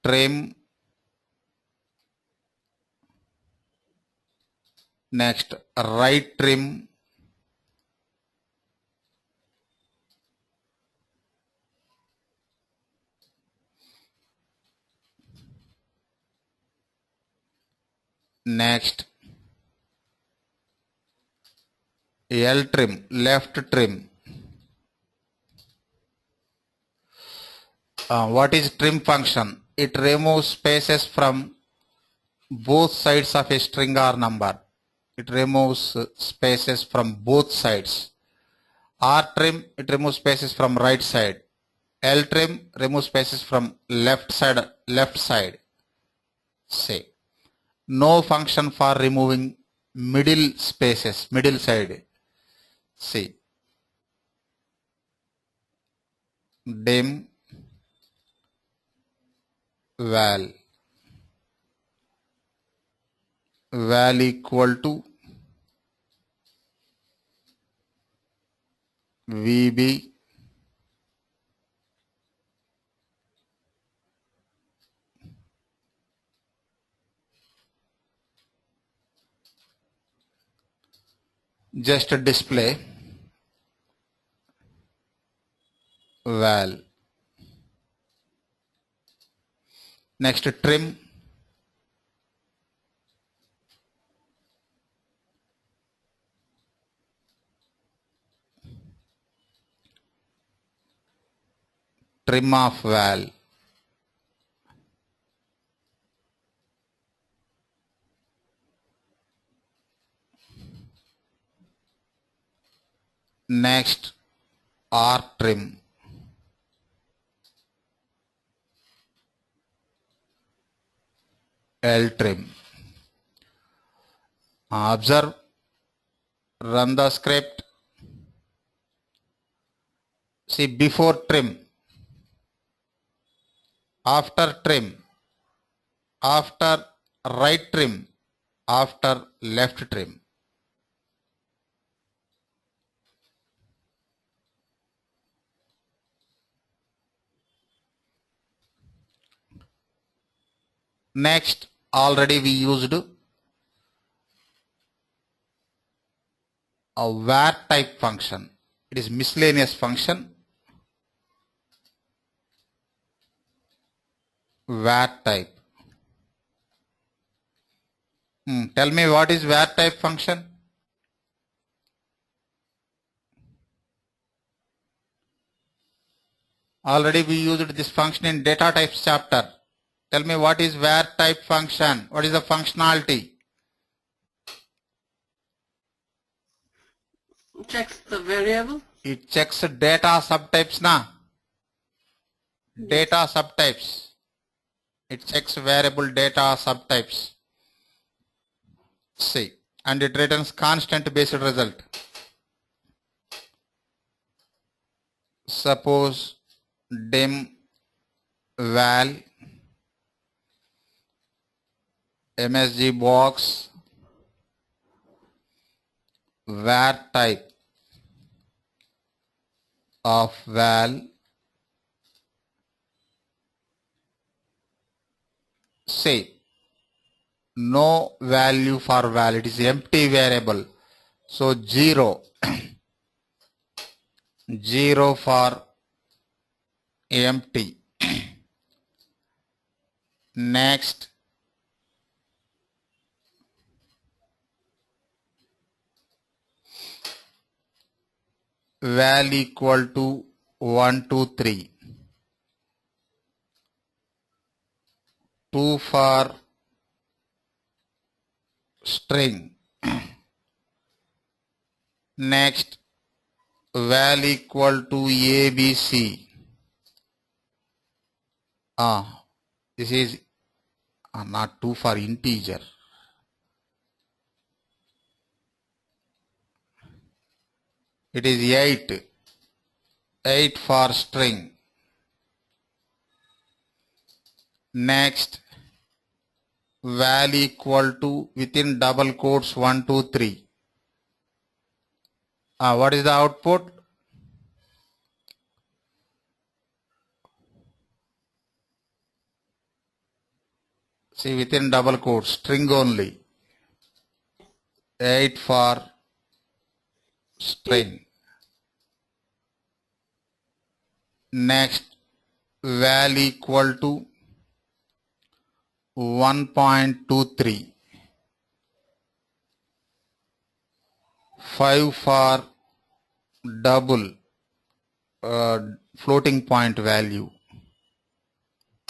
Trim. Next, right trim. Next, L trim, left trim. What is trim function? It removes spaces from both sides of a string or number. It removes spaces from both sides. R trim, it removes spaces from right side. L trim removes spaces from left side. Say, no function for removing middle spaces, middle side. See, dim val equal to VB just display val. Next, trim. Trim of val. Next, R trim. L trim. Observe, run the script. See, before trim, after trim, after right trim, after left trim. Next, already we used a var type function. It is miscellaneous function. var type. Tell me what is var type function? Already we used this function in data types chapter. Tell me what is var type function? What is the functionality? Checks the variable. It checks data subtypes na. Data subtypes. It checks variable data subtypes. See, and it returns constant based result. Suppose dim val MSG box var type of val say no value for val, it is empty variable, so 0 0 for empty. Next, val equal to 1 2 3, 2 for string. Next, val equal to ABC. This is not 2 for integer. It is 8 for string. Next, val equal to within double quotes 1 2 3. What is the output? See, within double quotes, string only. 8 for string. Next, val equal to 1.23. 5 for double floating point value.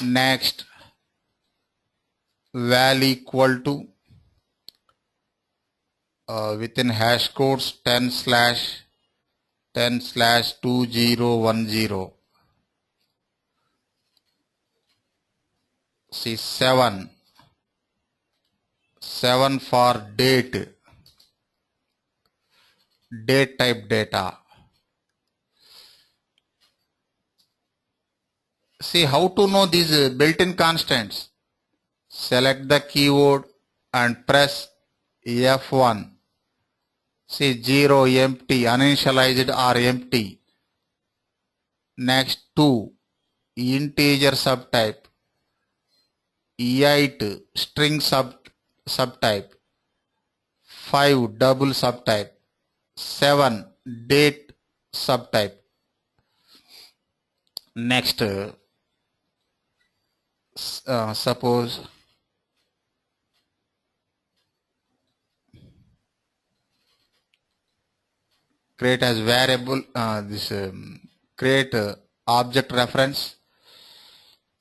Next, val equal to within hash codes 10/10/2010. See, 7 for date type data. See, how to know these built-in constants? Select the keyword and press F1. See, 0 empty, uninitialized or empty. Next, 2 integer subtype, 8 string subtype, 5 double subtype, 7 date subtype. Next, suppose create as variable create object reference,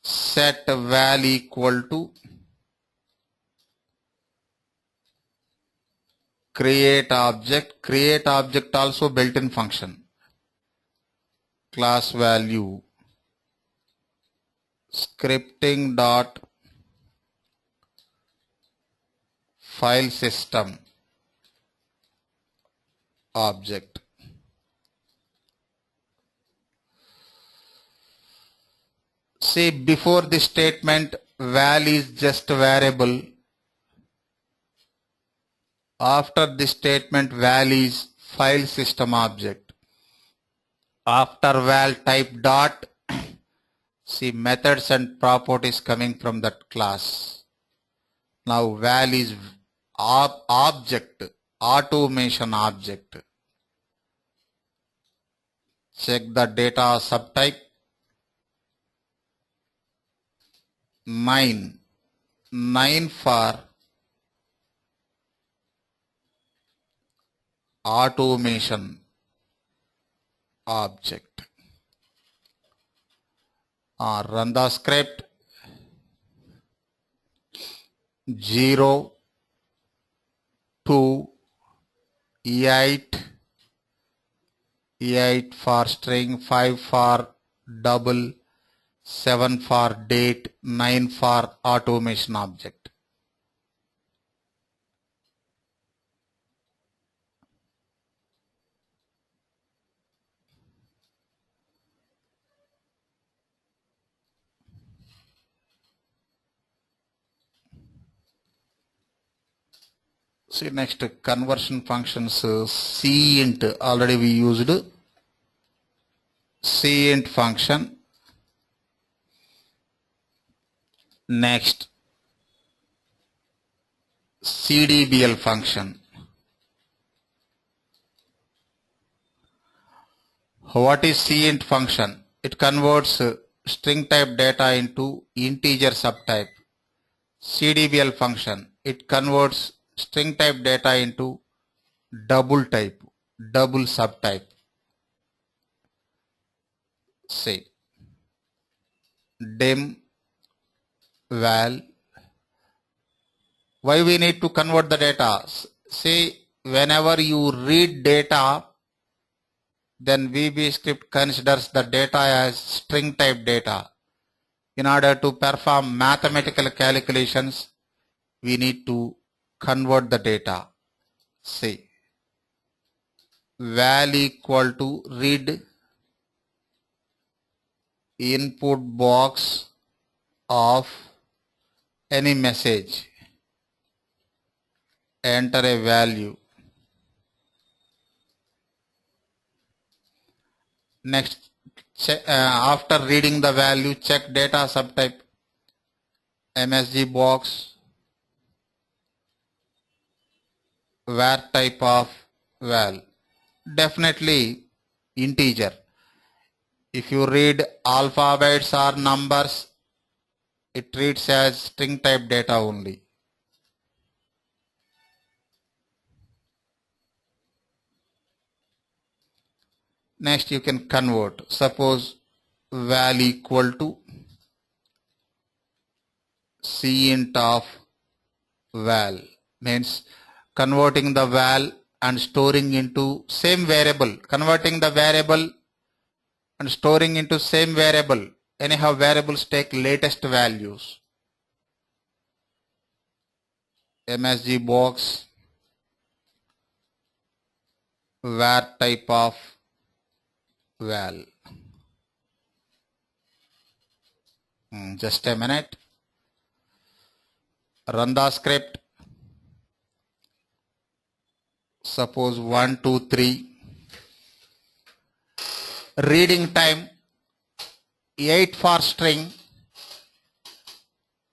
set val equal to create object also built-in function, class value scripting dot file system object. See, before this statement, val is just a variable. After this statement, val is file system object. After val, type dot. See, methods and properties coming from that class. Now val is object, automation object. Check the data subtype. 9 for automation object. Run the script. 0 2 8 for string, 5 for double, 7 for date, 9 for automation object. See, next conversion functions, cint already we used. Cint function. Next, cdbl function. What is cint function? It converts string type data into integer subtype. cdbl function, it converts string type data into double subtype. say dim val. Why we need to convert the data? See, whenever you read data, then VB script considers the data as string type data. In order to perform mathematical calculations, we need to convert the data. Say val equal to read input box of any message, enter a value. Next, after reading the value, check data subtype, MSG box, var type of val, definitely integer. If you read alphabets or numbers, it reads as string type data only. Next, you can convert. Suppose val equal to cint of val, means converting the val and storing into same variable, converting the variable and storing into same variable. Anyhow, variables take latest values. MSG box, var type of val. Just a minute. Run the script. Suppose 1, 2, 3. Reading time 8 for string.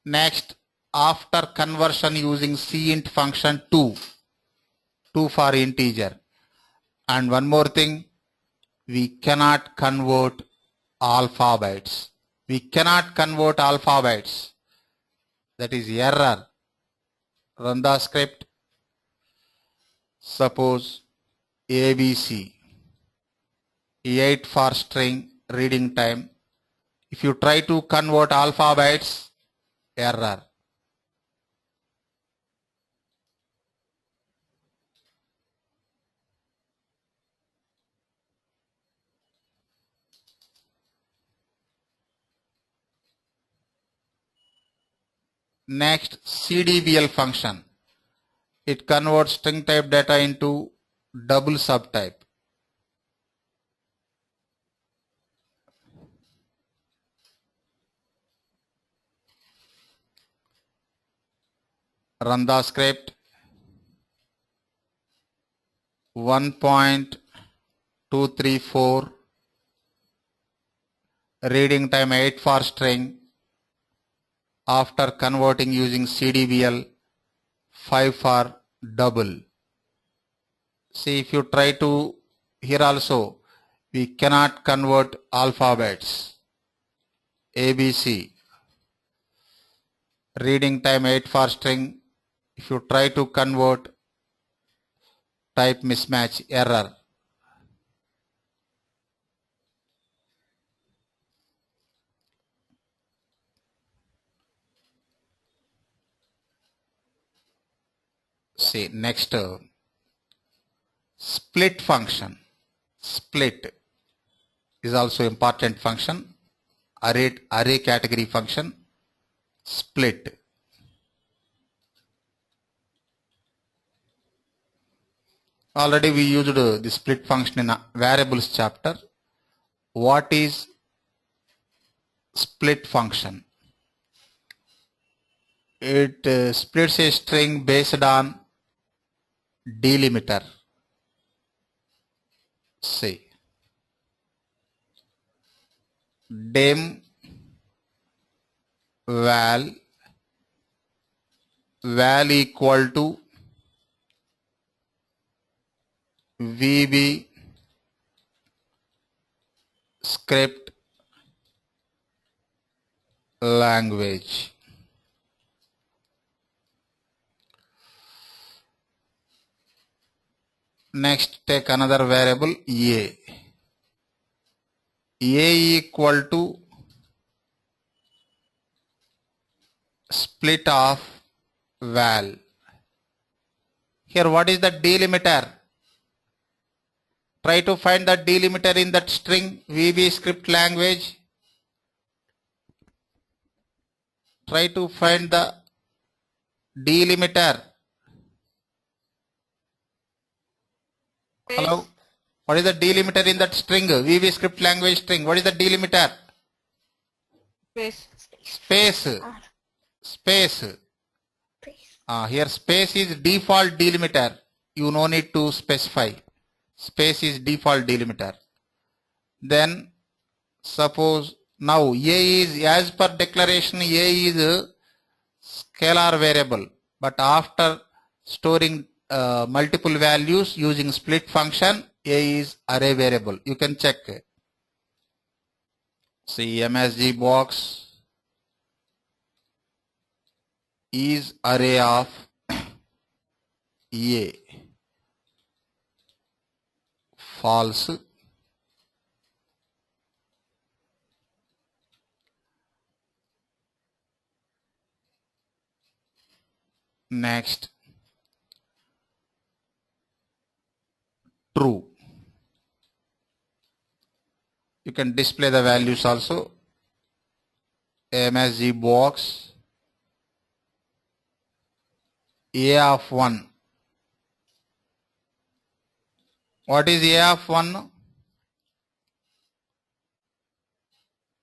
Next, after conversion using cint function 2 for integer. And one more thing, we cannot convert alphabets. We cannot convert alphabets. That is error. Run the script. Suppose ABC, 8 for string, reading time. If you try to convert alphabets, error. Next, CDBL function. It converts string type data into double subtype. Run the script. 1.234, reading time 8 for string. After converting using CDBL, 5 for double. See, if you try to, here also, we cannot convert alphabets. ABC, reading time 8 for string. If you try to convert, type mismatch, error. See, next, split function. Split is also important function. Array category function. Split. Already we used the split function in a variables chapter. What is split function? It splits a string based on delimiter. Say dim val equal to VB script language. Next, take another variable A. A equal to split of val. Here what is the delimiter? Try to find the delimiter in that string VB script language. Try to find the delimiter. Hello? What is the delimiter in that string? VB script language string. What is the delimiter? Space. Space. Space. Here space is default delimiter. You no need to specify. Space is default delimiter. Then suppose now A is, as per declaration, A is a scalar variable, but after storing multiple values using split function, A is array variable. You can check. See, MSG box is array of A. False. Next, true. You can display the values also. MSG box A of 1. What is A of 1?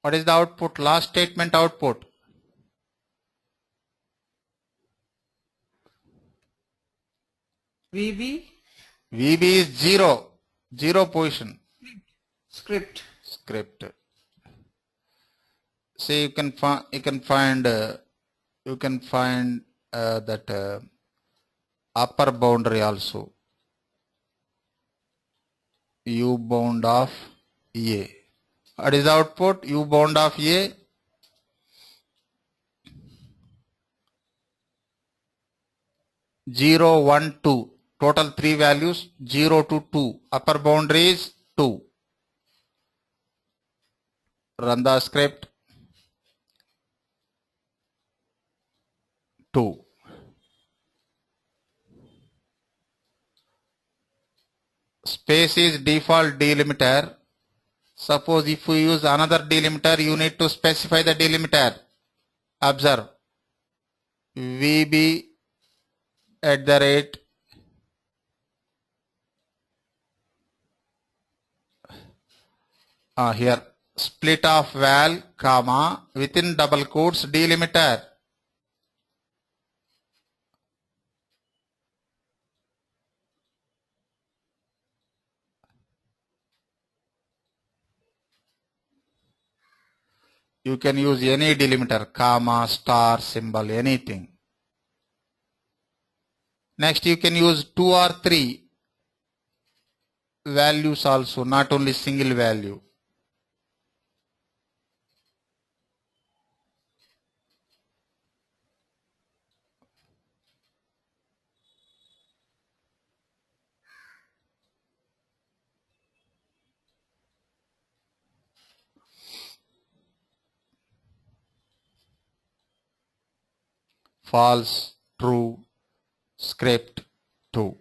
What is the output? Last statement output. VB. VB is 0. 0 position. Script. Script. See, you can find that upper boundary also. U bound of A. What is the output? U bound of A. Zero, 1, 2. Total 3 values, 0 to 2. Upper boundary is 2. Run the script. 2. Space is default delimiter. Suppose if we use another delimiter, you need to specify the delimiter. Observe. VB @ here split of val, comma, within double quotes delimiter. You can use any delimiter, comma, star, symbol, anything. Next, you can use 2 or 3 values also, not only single value. False, true, script 2.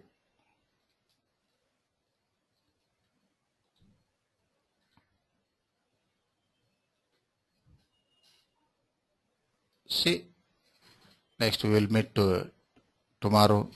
See, next we will meet tomorrow.